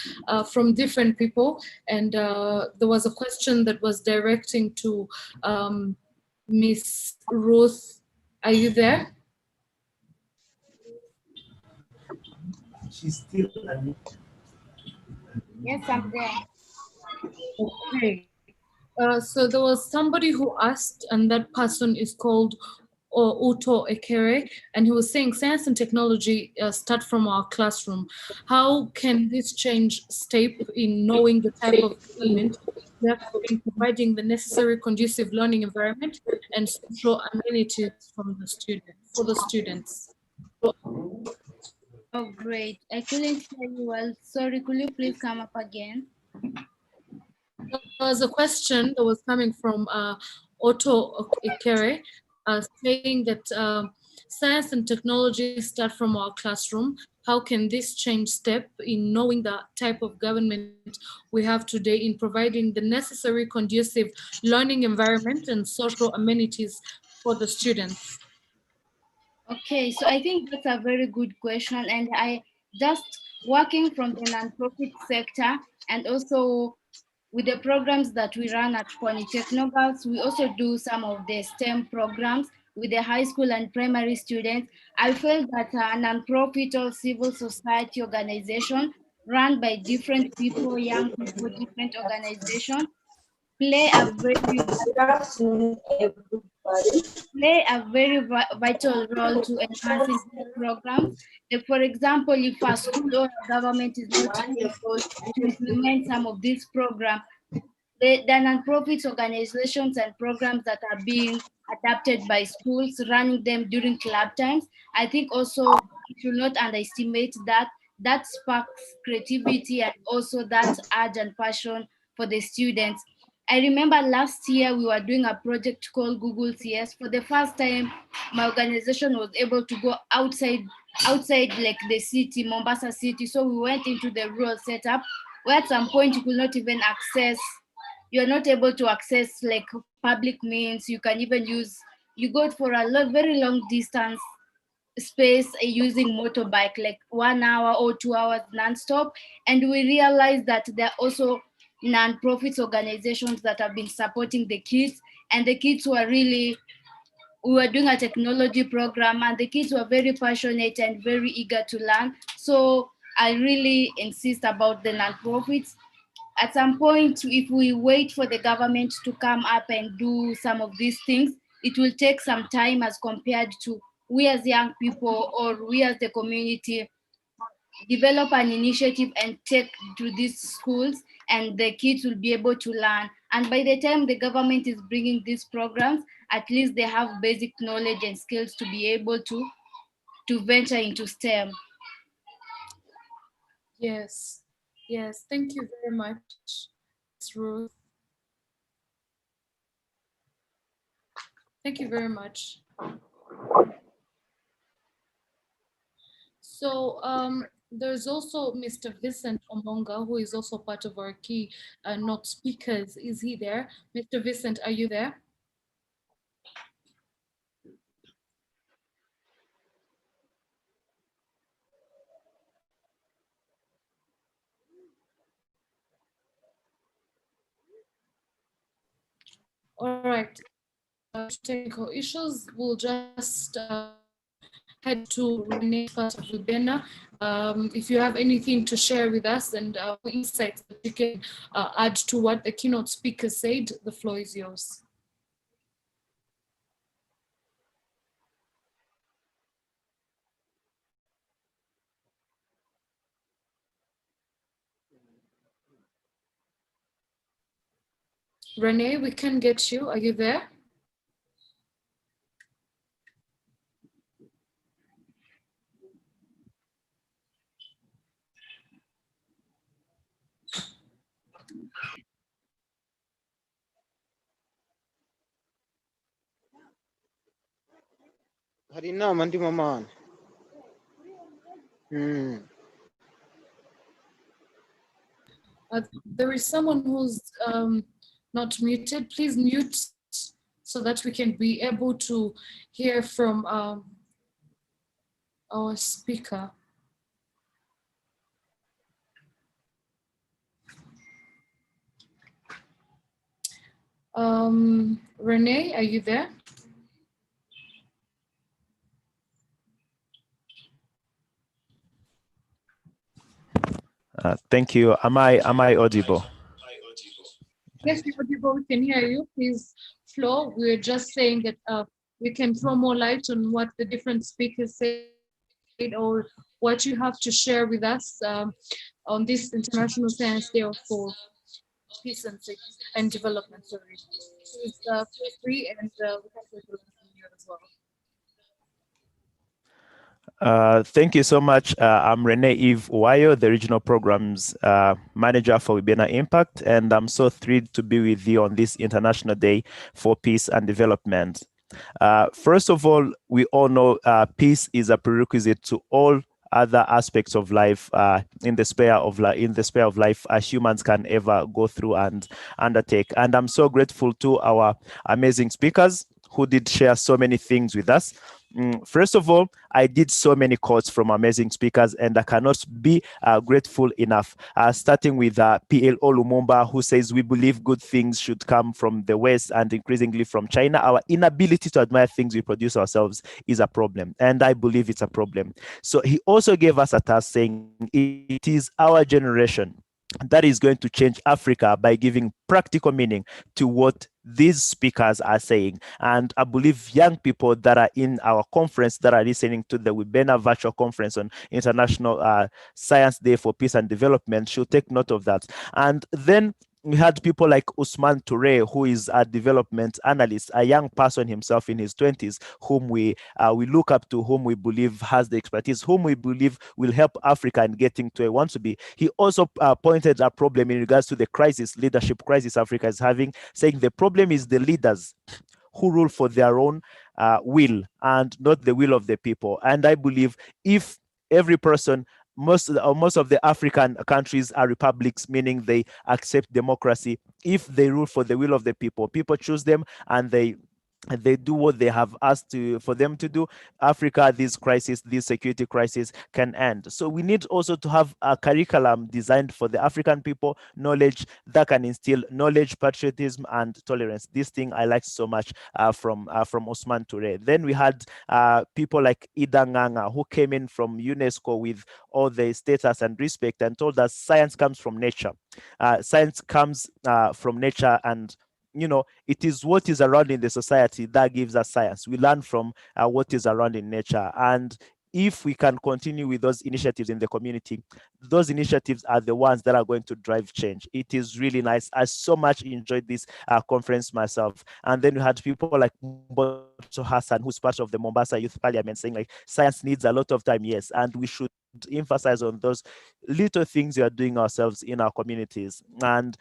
from different people, and there was a question that was directing to Miss Ruth. Are you there? She's still unmuted. Yes, I'm there. Okay. So there was somebody who asked, and that person is called Uto Ekere, and he was saying science and technology start from our classroom. How can this change step in knowing the type of government we have in providing the necessary conducive learning environment and social amenities from the students? Oh, great. I couldn't hear you well. Sorry, could you please come up again? There was a question that was coming from Otto Ekere, saying that science and technology start from our classroom. How can this change step in knowing the type of government we have today in providing the necessary conducive learning environment and social amenities for the students? Okay, so I think that's a very good question. And I just working from the nonprofit sector and also with the programs that we run at Pwani Technogirls, we also do some of the STEM programs with the high school and primary students. I feel that a nonprofit or civil society organization run by different people, young people, different organizations, play a very play a very vital role to enhancing this program. Like for example, if a school or a government is not able to implement some of these programs, the non-profit organizations and programs that are being adapted by schools, running them during club times, I think also you should not underestimate that. That sparks creativity and also that urge and passion for the students. I remember last year we were doing a project called Google CS. For the first time, my organization was able to go outside like the city, Mombasa city. So we went into the rural setup where at some point you could not even access, you're not able to access like public means. You can even you go for a very long distance space using motorbike, like 1 hour or 2 hours non-stop. And we realized that there are also non-profit organizations that have been supporting the kids, and the kids were really, we were doing a technology program and the kids were very passionate and very eager to learn. So I really insist about the non-profits. At some point, if we wait for the government to come up and do some of these things, it will take some time as compared to we as young people or we as the community develop an initiative and take to these schools, and the kids will be able to learn. And by the time the government is bringing these programs, at least they have basic knowledge and skills to be able to venture into STEM. Yes, yes, thank you very much, Ruth. Thank you very much. So there's also Mr. Vincent Omonga, who is also part of our key not speakers. Is he there? Mr. Vincent, are you there? All right, technical issues. We'll just head to Renee part of Ubena. If you have anything to share with us and insights that you can add to what the keynote speaker said, the floor is yours. Renee, we can get you. Are you there? hari inama ndimo mana. There is someone who's not muted. Please mute so that we can be able to hear from our speaker. Renee, are you there? Thank you. Am I audible? Yes, you're audible. We can hear you. Please, Flo. We're just saying that we can throw more light on what the different speakers said or what you have to share with us on this International Science Day for Peace and Development. Sorry. Please feel free, and we can take a look from you as well. Thank you so much. I'm Rene Eve Wayo, the Regional Programs Manager for Ubena Impact, and I'm so thrilled to be with you on this International Day for Peace and Development. First of all, we all know peace is a prerequisite to all other aspects of life in the sphere of life as humans can ever go through and undertake. And I'm so grateful to our amazing speakers who did share so many things with us. First of all, I did so many quotes from amazing speakers, and I cannot be grateful enough. Starting with P.L.O. Lumumba, who says, "We believe good things should come from the West and increasingly from China. Our inability to admire things we produce ourselves is a problem." And I believe it's a problem. So he also gave us a task saying, it is our generation that is going to change Africa by giving practical meaning to what these speakers are saying. And I believe young people that are in our conference that are listening to the Wibena virtual conference on International Science Day for Peace and Development should take note of that. And then we had people like Usman Toure, who is a development analyst, a young person himself in his 20s, whom we look up to, whom we believe has the expertise, whom we believe will help Africa in getting to where it wants to be. He also pointed a problem in regards to the leadership crisis Africa is having, saying the problem is the leaders who rule for their own will and not the will of the people. And I believe if every person, most of the African countries are republics, meaning they accept democracy. If they rule for the will of the people, people choose them and they do what they have asked for them to do, Africa, this security crisis can end. So we need also to have a curriculum designed for the African people, knowledge that can instill knowledge, patriotism, and tolerance. This thing I liked so much from Usman Toure. Then we had people like Ida Nganga, who came in from UNESCO with all the status and respect and told us science comes from nature. Science comes from nature, and it is what is around in the society that gives us science. We learn from what is around in nature. And if we can continue with those initiatives in the community, those initiatives are the ones that are going to drive change. It is really nice. I so much enjoyed this conference myself. And then we had people like Mboto Hassan, who's part of the Mombasa Youth Parliament, saying like science needs a lot of time, yes, and we should emphasize on those little things we are doing ourselves in our communities. And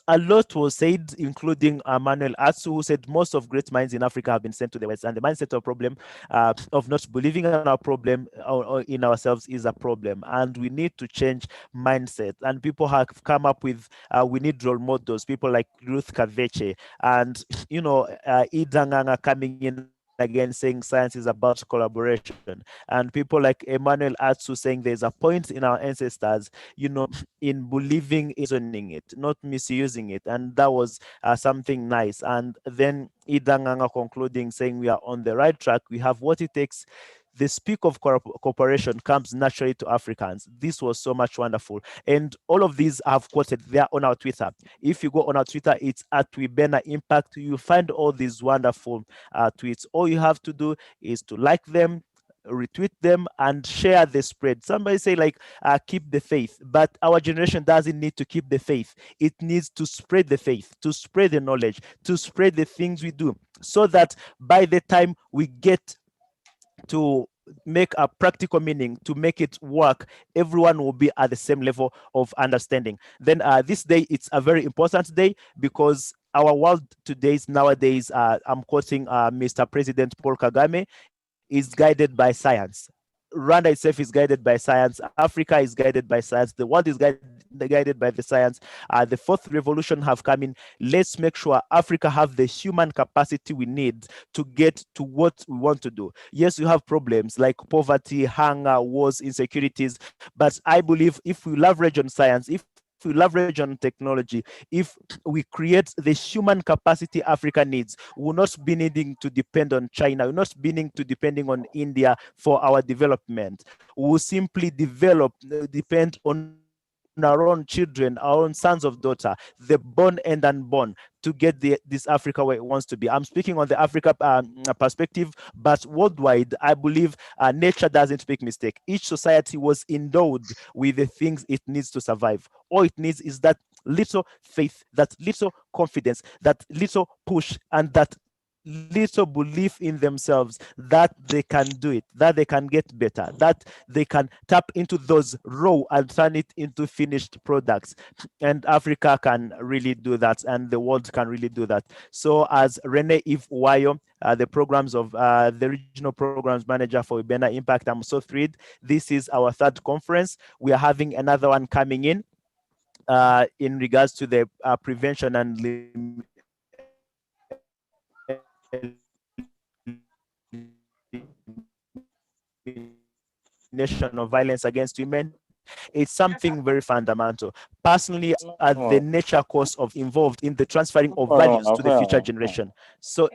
a lot was said, including Manuel Atsu, who said most of great minds in Africa have been sent to the West, and the mindset of problem of not believing in our problem or in ourselves is a problem, and we need to change mindset. And people have come up with we need role models, people like Ruth Kaveche and Ida Nganga coming in again saying science is about collaboration, and people like Emmanuel Atsu saying there's a point in our ancestors, in believing, reasoning it, not misusing it, and that was something nice. And then Ida Nganga concluding saying we are on the right track, we have what it takes. The speak of cooperation comes naturally to Africans. This was so much wonderful. And all of these I've quoted there on our Twitter. If you go on our Twitter, it's at Wibena Impact. You'll find all these wonderful tweets. All you have to do is to like them, retweet them, and share the spread. Somebody say like keep the faith, but our generation doesn't need to keep the faith. It needs to spread the faith, to spread the knowledge, to spread the things we do, so that by the time we get to make a practical meaning, to make it work, everyone will be at the same level of understanding. Then this day, it's a very important day because our world nowadays, I'm quoting Mr. President Paul Kagame, is guided by science. Rwanda itself is guided by science. Africa is guided by science. The world is guided by the science. The fourth revolution have come in. Let's make sure Africa have the human capacity we need to get to what we want to do. Yes, you have problems like poverty, hunger, wars, insecurities, but I believe if we leverage on science, if we leverage on technology, if we create the human capacity Africa needs, we'll not be needing to depend on China, we'll not be needing to depending on India for our development. We'll simply depend on our own children, our own sons of daughter, the born and unborn, to get this Africa where it wants to be. I'm speaking on the Africa perspective, but worldwide, I believe nature doesn't make mistake. Each society was endowed with the things it needs to survive. All it needs is that little faith, that little confidence, that little push, and that little belief in themselves that they can do it, that they can get better, that they can tap into those raw and turn it into finished products. And Africa can really do that, and the world can really do that. So as Renee Eve Wayo, the programs of the regional programs manager for Wibena Impact, I'm so thrilled. This is our third conference. We are having another one coming in regards to the prevention and of violence against women. It's something very fundamental. Personally, the nature course of involved in the transferring of values to the future generation. So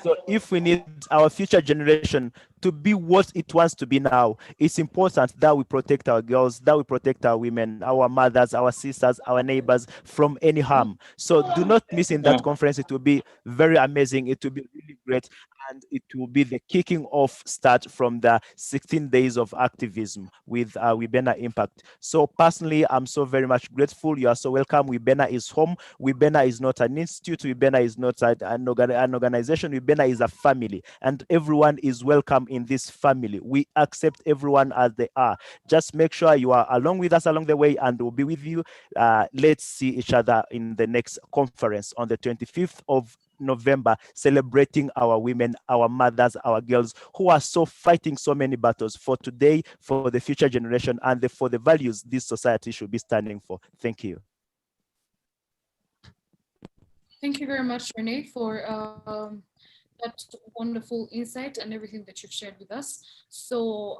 So if we need our future generation to be what it wants to be now, it's important that we protect our girls, that we protect our women, our mothers, our sisters, our neighbors from any harm. So do not miss in that conference. It will be very amazing. It will be really great. And it will be the kicking off start from the 16 days of activism with Wibena Impact. So personally, I'm so very much grateful. You are so welcome. Wibena is home. Wibena is not an institute. Wibena is not an organization. Wibena is a family, and everyone is welcome in this family. We accept everyone as they are. Just make sure you are along with us along the way, and we'll be with you. Let's see each other in the next conference on the 25th of November, celebrating our women, our mothers, our girls who are so fighting so many battles for today, for the future generation, and for the values this society should be standing for. Thank you. Thank you very much, Renee, for that wonderful insight and everything that you've shared with us. So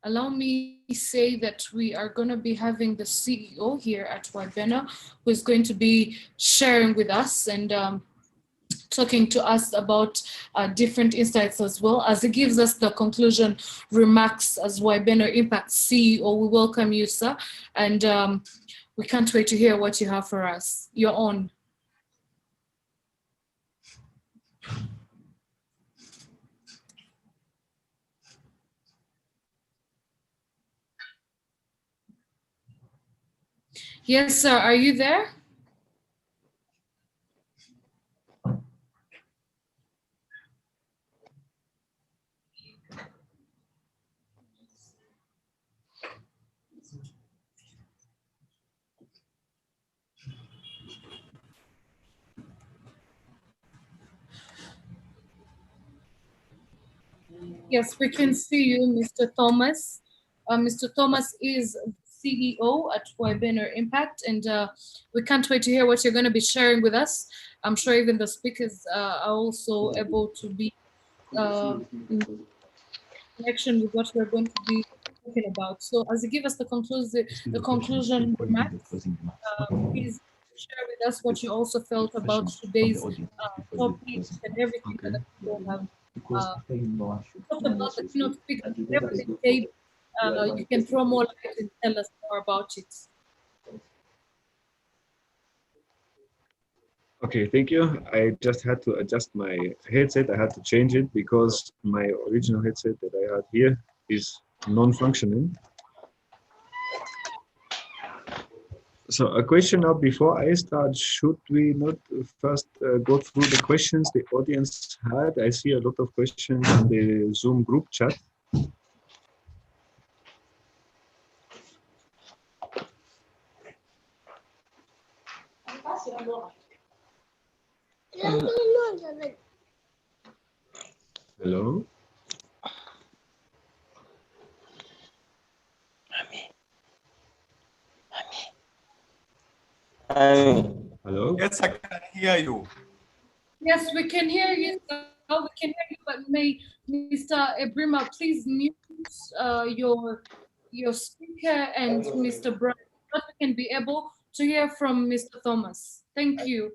allow me to say that we are going to be having the CEO here at Wibena, who is going to be sharing with us and talking to us about different insights as well. As he gives us the conclusion remarks as Wibena Impact CEO, we welcome you, sir. And we can't wait to hear what you have for us. You're on. Yes, sir. Are you there? Yes, we can see you, Mr. Thomas. Mr. Thomas is CEO at Wibena Impact, and we can't wait to hear what you're going to be sharing with us. I'm sure even the speakers are also able to be in connection with what we're going to be talking about. So as you give us the conclusion remarks, please share with us what you also felt about today's topic and everything that people have talked about, the keynote speaker, whatever they say. You can throw more light and tell us more about it. Okay, thank you. I just had to adjust my headset. I had to change it because my original headset that I had here is non-functioning. So a question now before I start, should we not first go through the questions the audience had? I see a lot of questions in the Zoom group chat. Hello? Hello? Yes, I can hear you. Yes, we can hear you. We can hear you, but may Mr. Ebrima please mute your speaker and Mr. Brown, so we can be able to hear from Mr. Thomas. Thank you.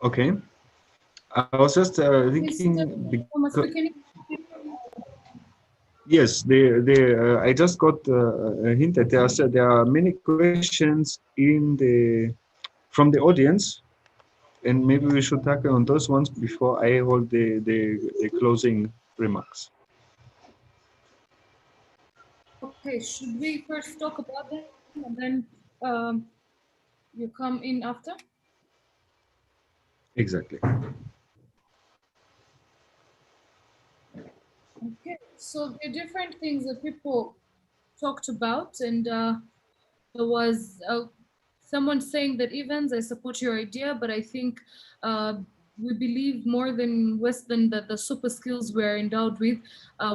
Okay. I was just thinking. Thomas, we can Yes, I just got a hint that there are many questions from the audience, and maybe we should tackle on those ones before I hold the closing remarks. Okay, should we first talk about them and then you come in after? Exactly. Okay, so there are different things that people talked about, and there was someone saying that Evans, I support your idea, but I think we believe more than Western that the super skills we're endowed with,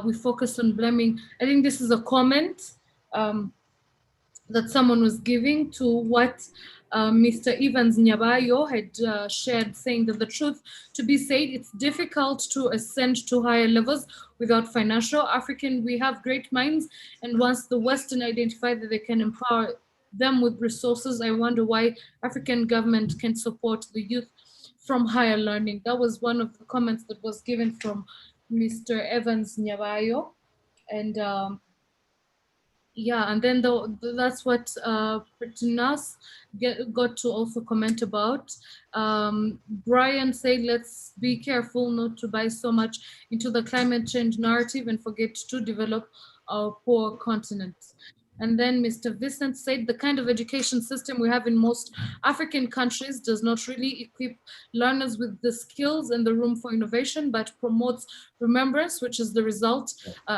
we focus on blaming. I think this is a comment that someone was giving to what Mr. Evans Nyabayo had shared, saying that the truth to be said, it's difficult to ascend to higher levels without financial. We have great minds, and once the Western identify that they can empower them with resources, I wonder why African government can support the youth from higher learning. That was one of the comments that was given from Mr. Evans Nyabayo. And yeah, and then that's what Pritinas got to also comment about. Brian said, let's be careful not to buy so much into the climate change narrative and forget to develop our poor continent. And then Mr. Vincent said, the kind of education system we have in most African countries does not really equip learners with the skills and the room for innovation, but promotes remembrance, which is the result,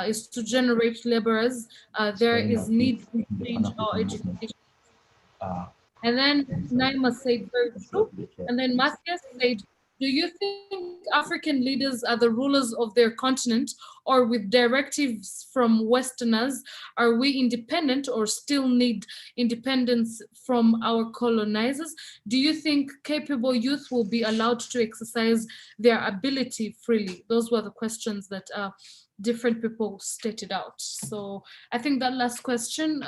is to generate laborers. There is need to change our education. And then Naima said, very true. And then Matthias said, do you think African leaders are the rulers of their continent, or with directives from Westerners, are we independent or still need independence from our colonizers? Do you think capable youth will be allowed to exercise their ability freely? Those were the questions that different people stated out. So I think that last question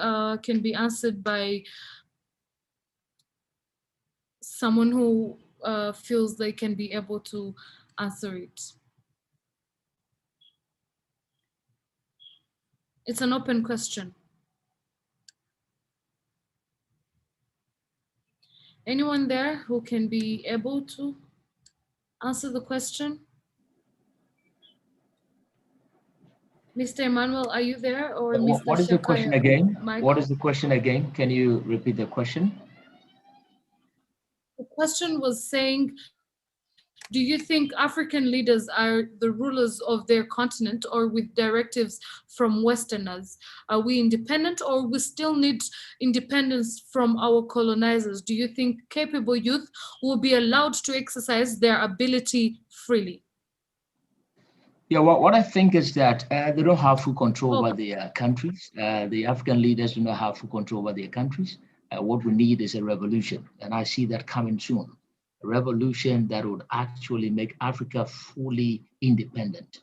can be answered by someone who feels they can be able to answer it. It's an open question. Anyone there who can be able to answer the question? Mr. Emmanuel, are you there? Or Mr. What is the question again? Michael? What is the question again? Can you repeat the question? The question was saying, do you think African leaders are the rulers of their continent, or with directives from Westerners? Are we independent, or we still need independence from our colonizers? Do you think capable youth will be allowed to exercise their ability freely? Yeah, what I think is that they don't have full control over their countries. The African leaders do not have full control over their countries. What we need is a revolution, and I see that coming soon. A revolution that would actually make Africa fully independent.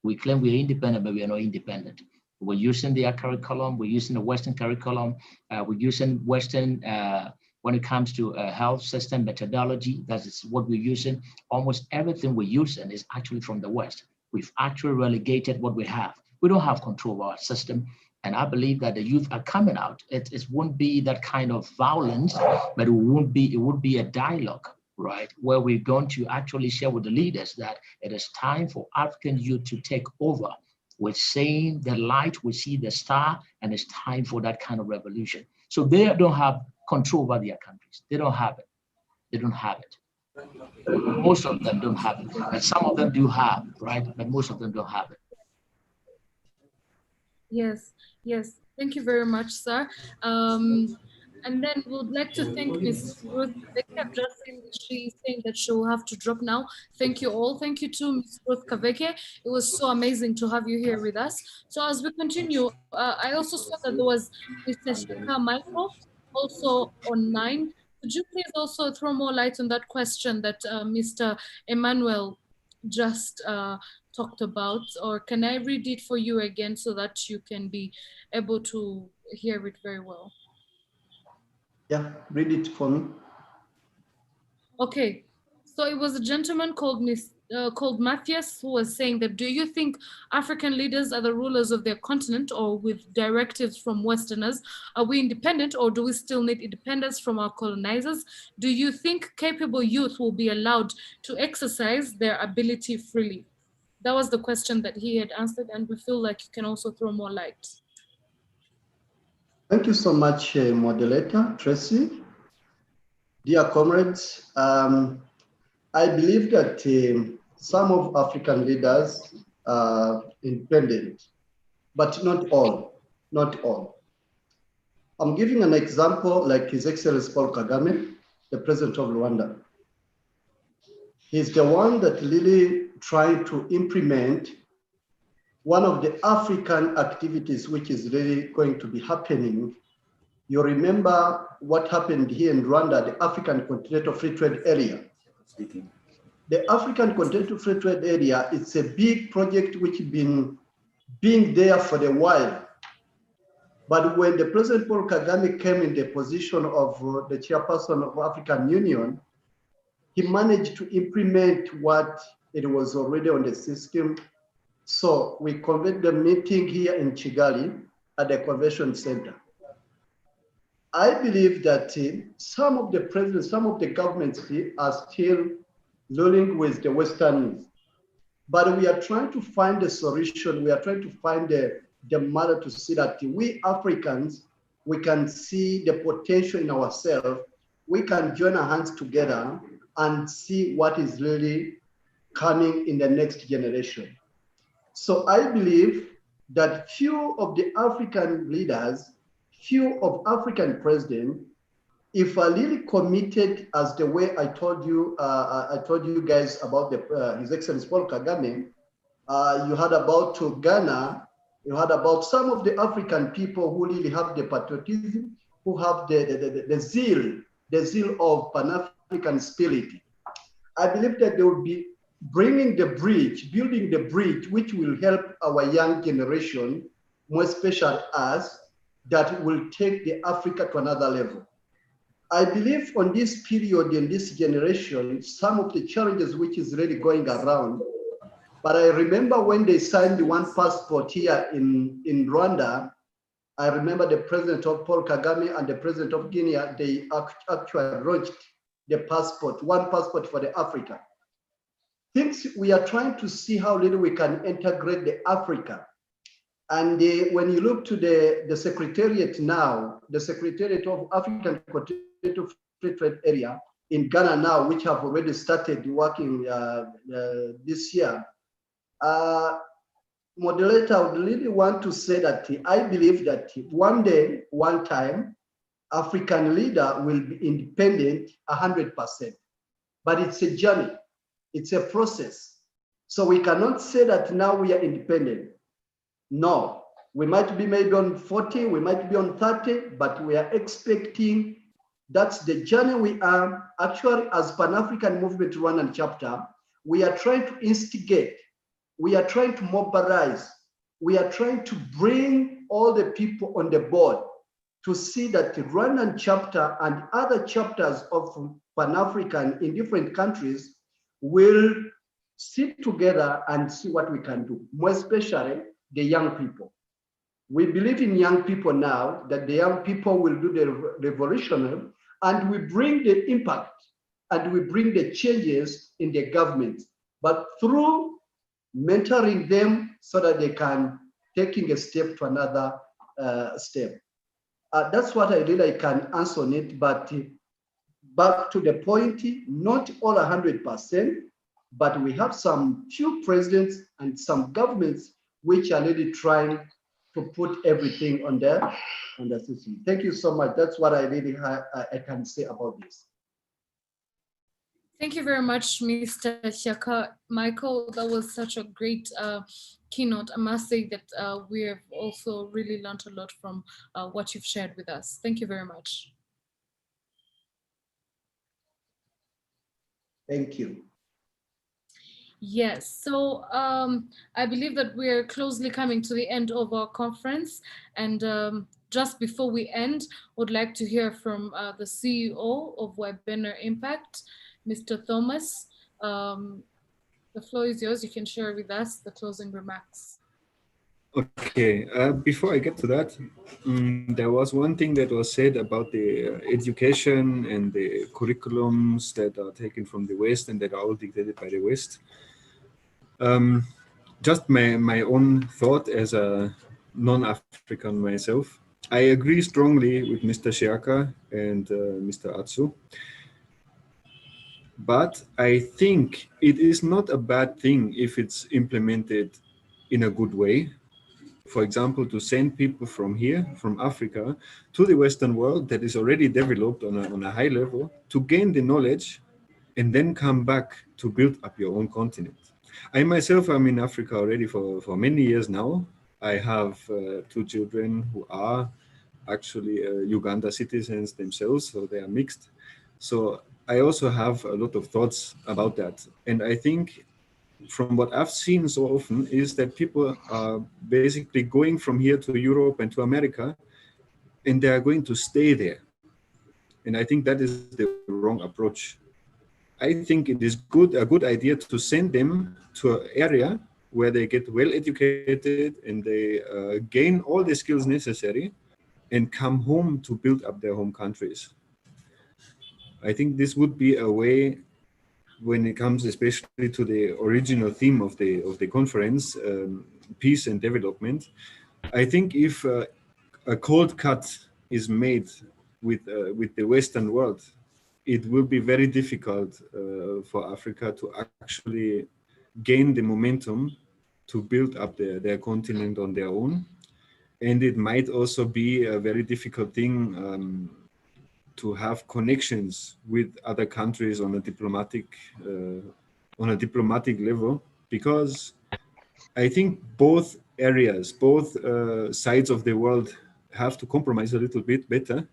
We claim we are independent, but we are not independent. We're using their curriculum, we're using the Western curriculum, we're using Western, when it comes to health system methodology, that is what we're using. Almost everything we're using is actually from the West. We've actually relegated what we have. We don't have control of our system. And I believe that the youth are coming out. It won't be that kind of violence, but it would be a dialogue, right? Where we're going to actually share with the leaders that it is time for African youth to take over. We're seeing the light, we see the star, and it's time for that kind of revolution. So they don't have control over their countries. They don't have it. They don't have it. Most of them don't have it. And some of them do have, right? But most of them don't have it. Yes, yes. Thank you very much, sir. And then we would like to thank Ms. Ruth. She's saying that she will have to drop now. Thank you all. Thank you to Ms. Ruth Kaveke. It was so amazing to have you here with us. So as we continue, I also saw that there was Mr. Shika Michael also online. Could you please also throw more light on that question that Mr. Emmanuel just talked about, or can I read it for you again so that you can be able to hear it very well? Yeah, read it for me. Okay, so it was a gentleman called Matthias who was saying that, do you think African leaders are the rulers of their continent, or with directives from Westerners? Are we independent, or do we still need independence from our colonizers? Do you think capable youth will be allowed to exercise their ability freely? That was the question that he had answered, and we feel like you can also throw more light. Thank you so much, moderator Tracy. Dear comrades, I believe that some of African leaders are independent, but not all, not all. I'm giving an example like His Excellency Paul Kagame, the President of Rwanda. He's the one that really tried to implement one of the African activities which is really going to be happening. You remember what happened here in Rwanda, the African Continental Free Trade Area. The African Continental Free Trade Area, it's a big project which has been being there for a while. But when the President Paul Kagame came in the position of the chairperson of African Union, he managed to implement what it was already on the system. So we convened the meeting here in Kigali at the convention center. I believe that some of the presidents, some of the governments are still dealing with the Western needs. But we are trying to find a solution. We are trying to find the matter to see that we Africans, we can see the potential in ourselves. We can join our hands together and see what is really coming in the next generation. So I believe that few of the African leaders, few of African presidents, if are really committed as the way I told you guys about His Excellency Paul Kagame, you heard about Ghana, you heard about some of the African people who really have the patriotism, who have the zeal of Pan-African spirit. I believe that they will be bringing the bridge, building the bridge, which will help our young generation, more especially us, that will take the Africa to another level. I believe on this period, in this generation, some of the challenges which is really going around, but I remember when they signed the one passport here in Rwanda, I remember the president of Paul Kagame and the president of Guinea, they actually launched the passport, one passport for the Africa. Things we are trying to see how little we can integrate the Africa. And when you look to the Secretariat now, the Secretariat of African Continental Free Trade Area in Ghana now, which have already started working this year, moderator, I would really want to say that I believe that one day, one time, African leader will be independent 100%. But it's a journey, it's a process. So we cannot say that now we are independent. No, we might be maybe on 40, we might be on 30, but we are expecting that's the journey we are. Actually, as Pan-African Movement Rwandan chapter, we are trying to instigate, we are trying to mobilize, we are trying to bring all the people on the board to see that the Rwandan chapter and other chapters of Pan-African in different countries will sit together and see what we can do, more especially the young people. We believe in young people now, that the young people will do the revolution, and we bring the impact and we bring the changes in the government, but through mentoring them so that they can taking a step to another step. That's what I really can answer on it, but back to the point, not all 100%, but we have some few presidents and some governments which are really trying to put everything on the system. Thank you so much. That's what I really I can say about this. Thank you very much, Mr. Shyaka. Michael, that was such a great keynote. I must say that we have also really learned a lot from what you've shared with us. Thank you very much. Thank you. Yes, so I believe that we're closely coming to the end of our conference, and just before we end, would like to hear from the CEO of Webena Impact, Mr. Thomas. The floor is yours. You can share with us the closing remarks. Okay, before I get to that, there was one thing that was said about the education and the curriculums that are taken from the West and that are all dictated by the West. Just my own thought as a non-African myself, I agree strongly with Mr. Shyaka and Mr. Atsu. But I think it is not a bad thing if it's implemented in a good way. For example, to send people from here, from Africa, to the Western world that is already developed on a high level, to gain the knowledge and then come back to build up your own continent. I myself am in Africa already for many years now. I have 2 children who are actually Uganda citizens themselves, so they are mixed. So I also have a lot of thoughts about that. And I think from what I've seen so often is that people are basically going from here to Europe and to America, and they are going to stay there. And I think that is the wrong approach. I think it is a good idea to send them to an area where they get well educated and they gain all the skills necessary and come home to build up their home countries. I think this would be a way, when it comes especially to the original theme of the conference, peace and development. I think if a cold cut is made with the Western world, it will be very difficult for Africa to actually gain the momentum to build up their continent on their own. And it might also be a very difficult thing to have connections with other countries on a diplomatic level, because I think both areas, both sides of the world have to compromise a little bit better.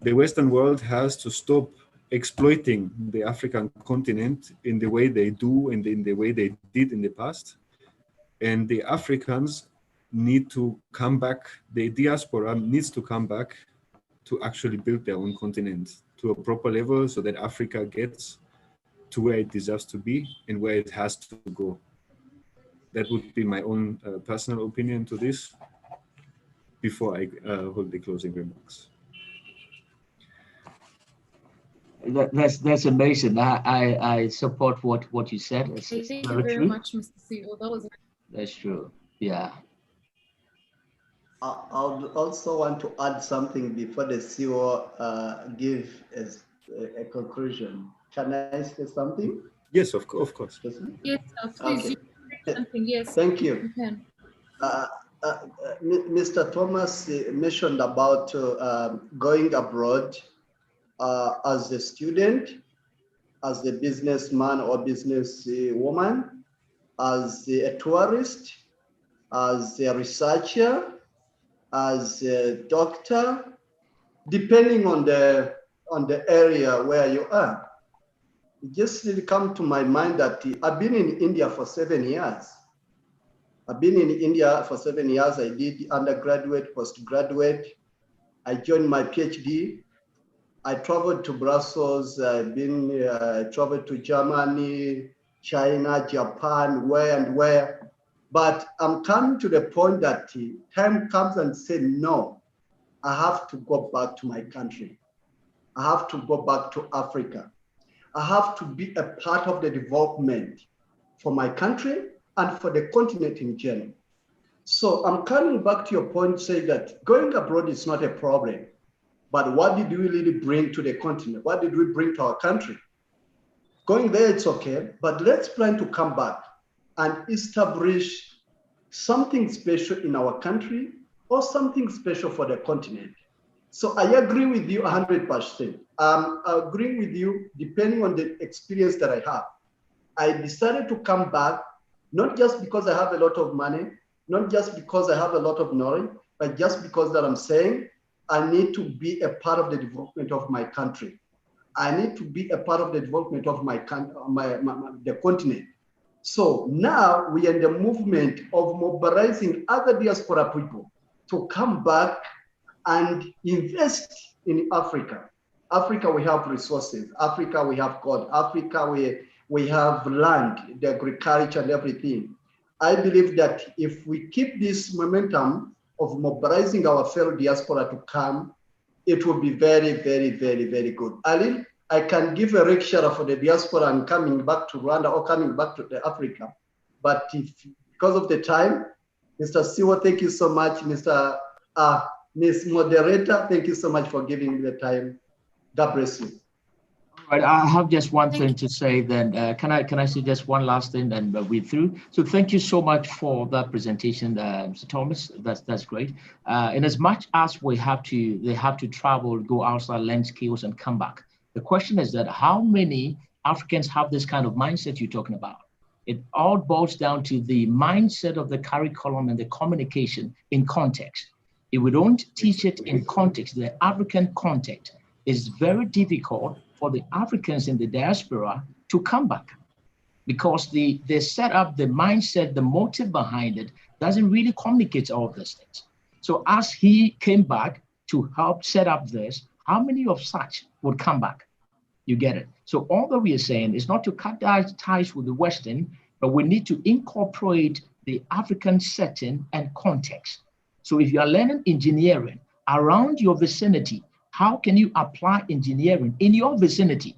The Western world has to stop exploiting the African continent in the way they do and in the way they did in the past. And the Africans need to come back, the diaspora needs to come back to actually build their own continent to a proper level so that Africa gets to where it deserves to be and where it has to go. That would be my own personal opinion to this before I hold the closing remarks. That's amazing. I support what you said. Thank you very much, Mr. CEO. That was. That's true. Yeah. I would also want to add something before the CEO give a conclusion. Can I say something? Yes, of course. Yes, please. Okay. Something. Yes. Thank you. You Mr. Thomas mentioned about going abroad as a student, as a businessman or businesswoman, as a tourist, as a researcher, as a doctor, depending on the area where you are. It just really come to my mind that I've been in India for 7 years. I've been in India for 7 years. I did undergraduate, postgraduate. I joined my PhD. I traveled to Brussels. I've been traveled to Germany, China, Japan, where and where. But I'm coming to the point that time comes and say, no, I have to go back to my country. I have to go back to Africa. I have to be a part of the development for my country and for the continent in general. So I'm coming back to your point, say that going abroad is not a problem, but what did we really bring to the continent? What did we bring to our country? Going there, it's okay, but let's plan to come back and establish something special in our country or something special for the continent. So I agree with you 100%. I agree with you depending on the experience that I have. I decided to come back, not just because I have a lot of money, not just because I have a lot of knowledge, but just because that I'm saying I need to be a part of the development of my country. I need to be a part of the development of the continent. So now we are in the movement of mobilizing other diaspora people to come back and invest in Africa. Africa, we have resources. Africa, we have God. Africa, we have land, the agriculture and everything. I believe that if we keep this momentum of mobilizing our fellow diaspora to come, it will be very, very, very, very good. Ali, I can give a lecture for the diaspora and coming back to Rwanda or coming back to Africa. But because of the time, Mr. Siwa, thank you so much. Ms. Moderator, thank you so much for giving me the time. God bless you. All right, I have just one thing to say then. Can I say just one last thing and we're through? So thank you so much for that presentation, Mr. Thomas. That's great. In as much as they have to travel, go outside, learn skills and come back. The question is that how many Africans have this kind of mindset you're talking about? It all boils down to the mindset of the curriculum and the communication in context. If we don't teach it in context, the African context, it's very difficult for the Africans in the diaspora to come back, because the setup, the mindset, the motive behind it doesn't really communicate all of these things. So as he came back to help set up this, how many of such would come back? You get it? So all that we are saying is not to cut ties with the Western, but we need to incorporate the African setting and context. So if you are learning engineering around your vicinity, how can you apply engineering in your vicinity?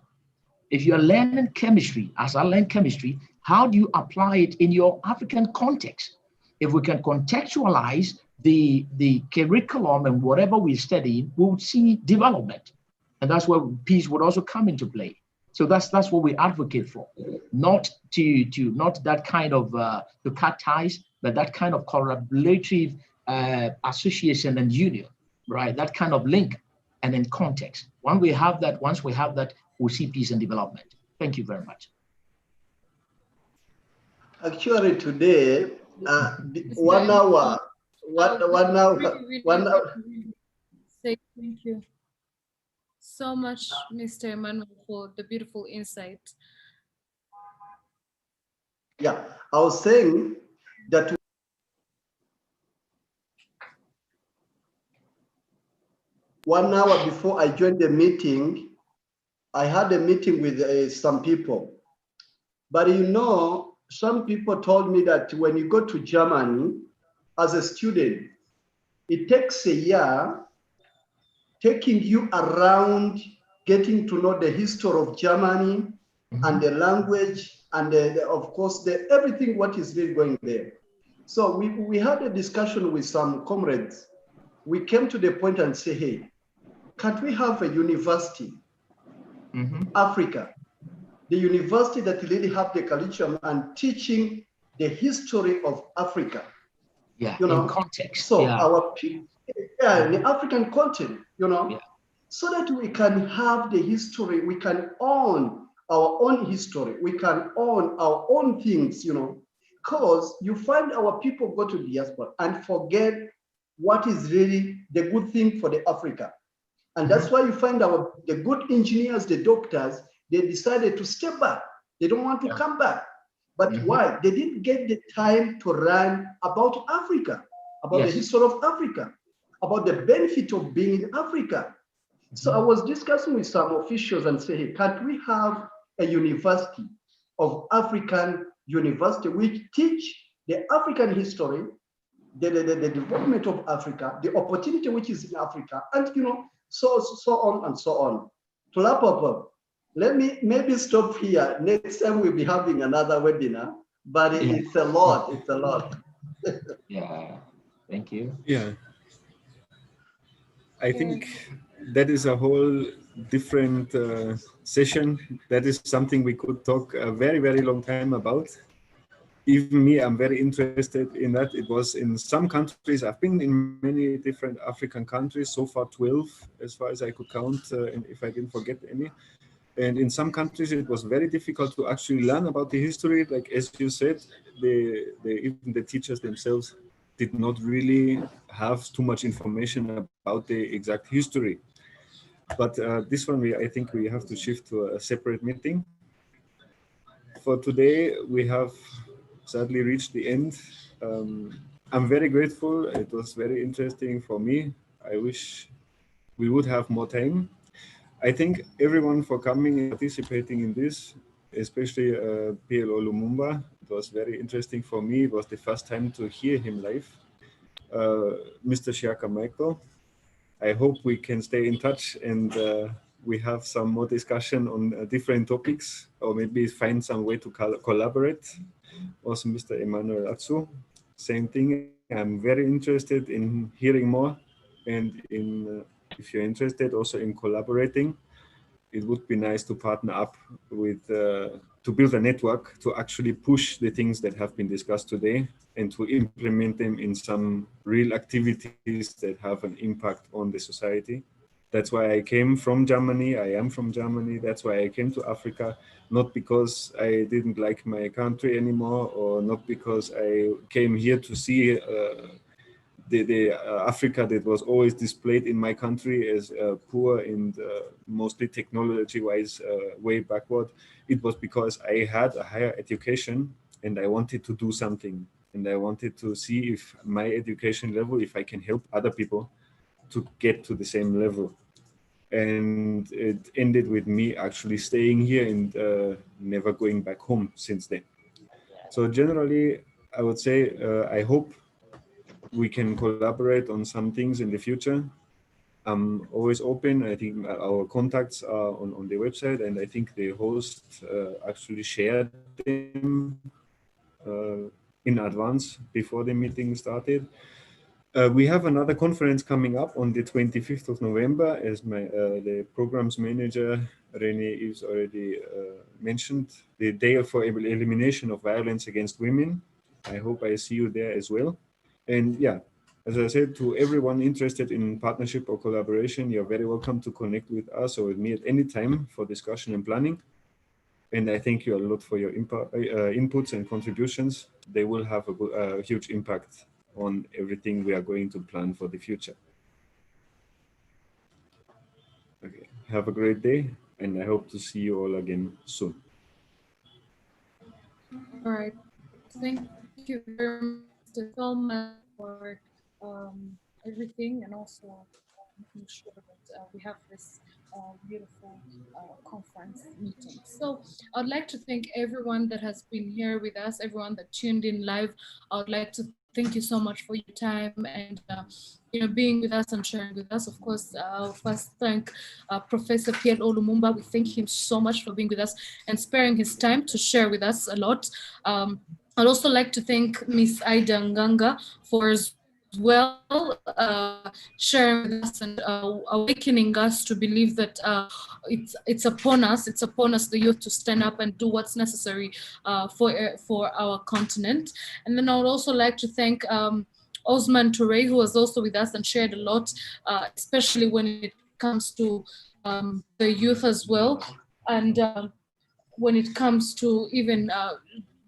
If you're learning chemistry, as I learned chemistry, how do you apply it in your African context? If we can contextualize the curriculum and whatever we study, we would see development. And that's where peace would also come into play. So that's what we advocate for, not not that kind of to cut ties, but that kind of collaborative association and union, right? That kind of link and then context. Once we have that, we'll see peace and development. Thank you very much. Actually, today, 1 hour, one hour. Say thank you so much, Mr. Emmanuel, for the beautiful insight. Yeah, I was saying that 1 hour before I joined the meeting, I had a meeting with some people. But you know, some people told me that when you go to Germany as a student, it takes a year taking you around, getting to know the history of Germany and the language and of course, everything what is really going there. So we had a discussion with some comrades. We came to the point and say, hey, can't we have a university, Africa, the university that really have the curriculum and teaching the history of Africa? Yeah, you know, in context. So yeah. our people, in the African continent, you know, so that we can have the history, we can own our own history, we can own our own things, you know, because you find our people go to diaspora and forget what is really the good thing for the Africa. And that's why you find the good engineers, the doctors, they decided to step back. They don't want to come back. But why? They didn't get the time to learn about Africa, about the history of Africa, about the benefit of being in Africa. So I was discussing with some officials and saying, hey, can't we have a university of African university which teach the African history, the development of Africa, the opportunity which is in Africa, and you know, so on and so on. To wrap up, let me maybe stop here. Next time we'll be having another webinar, but it's a lot. It's a lot. Yeah, thank you. Yeah, I think that is a whole different session. That is something we could talk a very, very long time about. Even me, I'm very interested in that. It was in some countries, I've been in many different African countries, so far 12, as far as I could count, and if I didn't forget any. And in some countries, it was very difficult to actually learn about the history. Like, as you said, even the teachers themselves did not really have too much information about the exact history. But this one, I think we have to shift to a separate meeting. For today, we have sadly reached the end. I'm very grateful. It was very interesting for me. I wish we would have more time. I thank everyone for coming and participating in this, especially PLO Lumumba. It was very interesting for me. It was the first time to hear him live. Mr. Shaka Michael, I hope we can stay in touch and we have some more discussion on different topics, or maybe find some way to collaborate. Also, Mr. Emmanuel Atsu, same thing. I'm very interested in hearing more, and in if you're interested also in collaborating, it would be nice to partner up with, to build a network to actually push the things that have been discussed today and to implement them in some real activities that have an impact on the society. That's why I came from Germany. I am from Germany. That's why I came to Africa, not because I didn't like my country anymore, or not because I came here to see the Africa that was always displayed in my country as poor and mostly technology-wise way backward, it was because I had a higher education and I wanted to do something. And I wanted to see if my education level, if I can help other people to get to the same level. And it ended with me actually staying here and never going back home since then. So generally, I would say, I hope we can collaborate on some things in the future. I'm always open. I think our contacts are on the website, and I think the host actually shared them in advance before the meeting started. We have another conference coming up on the 25th of November, as the programs manager, Rene Yves, already mentioned, the Day for Elimination of Violence Against Women. I hope I see you there as well. And yeah, as I said, to everyone interested in partnership or collaboration, you're very welcome to connect with us or with me at any time for discussion and planning. And I thank you a lot for your inputs and contributions. They will have a huge impact on everything we are going to plan for the future. Okay, have a great day, and I hope to see you all again soon. All right, thank you very much, Mr. Thelma, for everything, and also making sure that we have this beautiful conference meeting. So I'd like to thank everyone that has been here with us, everyone that tuned in live. I would like to thank you so much for your time and being with us and sharing with us. Of course, I'll first thank Professor Pierre Olumumba. We thank him so much for being with us and sparing his time to share with us a lot. I'd also like to thank Miss Ida Nganga for as well sharing with us and awakening us to believe that it's upon us, the youth, to stand up and do what's necessary for our continent. And then I would also like to thank Osman Touré, who was also with us and shared a lot, especially when it comes to the youth as well, and when it comes to even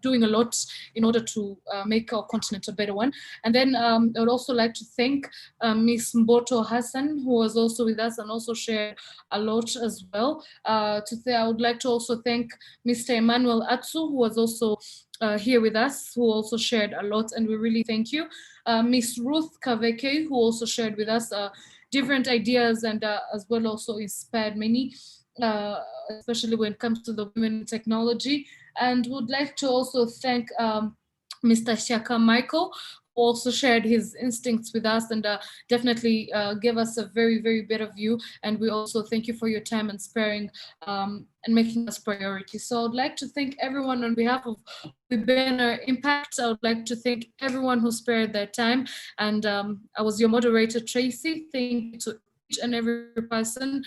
doing a lot in order to make our continent a better one. And then I would also like to thank Ms. Mboto Hassan, who was also with us and also shared a lot as well. I would like to also thank Mr. Emmanuel Atsu, who was also here with us, who also shared a lot, and we really thank you. Ms. Ruth Kaveke, who also shared with us different ideas and as well also inspired many, especially when it comes to the women in technology. And would like to also thank Mr. Shaka Michael, who also shared his instincts with us and definitely gave us a very, very better view. And we also thank you for your time and sparing and making us priority. So I'd like to thank everyone on behalf of Webena Impact. I would like to thank everyone who spared their time. And I was your moderator, Tracy. Thank you to each and every person.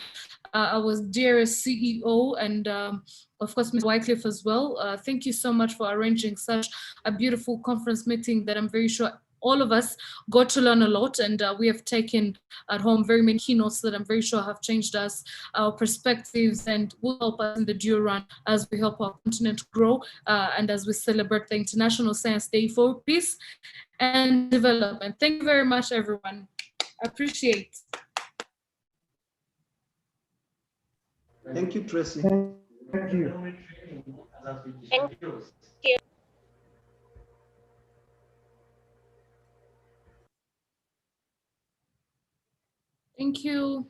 Our dearest CEO and of course, Ms. Wycliffe as well. Thank you so much for arranging such a beautiful conference meeting that I'm very sure all of us got to learn a lot, and we have taken at home very many keynotes that I'm very sure have changed us, our perspectives, and will help us in the due run as we help our continent grow and as we celebrate the International Science Day for Peace and Development. Thank you very much, everyone. I appreciate. Thank you, Tracy. Thank you. Thank you. Thank you.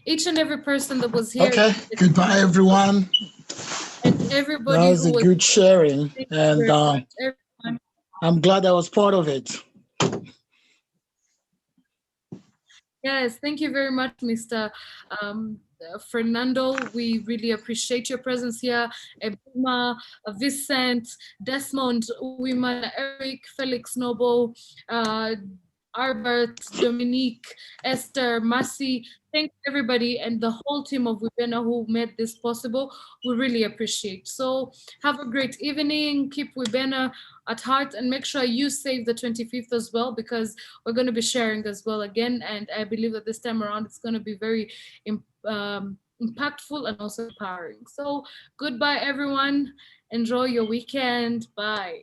Each and every person that was here. Okay, goodbye, everyone. And everybody. That was a good sharing, and I'm glad I was part of it. Yes, thank you very much, Mr. Fernando. We really appreciate your presence here. Ebuma, Vicent, Desmond, Uwima, Eric, Felix Noble, Albert, Dominique, Esther, Masi. Thank everybody and the whole team of Webena who made this possible. We really appreciate. So have a great evening. Keep Webena at heart and make sure you save the 25th as well, because we're going to be sharing as well again. And I believe that this time around it's going to be very impactful and also empowering. So goodbye, everyone. Enjoy your weekend. Bye.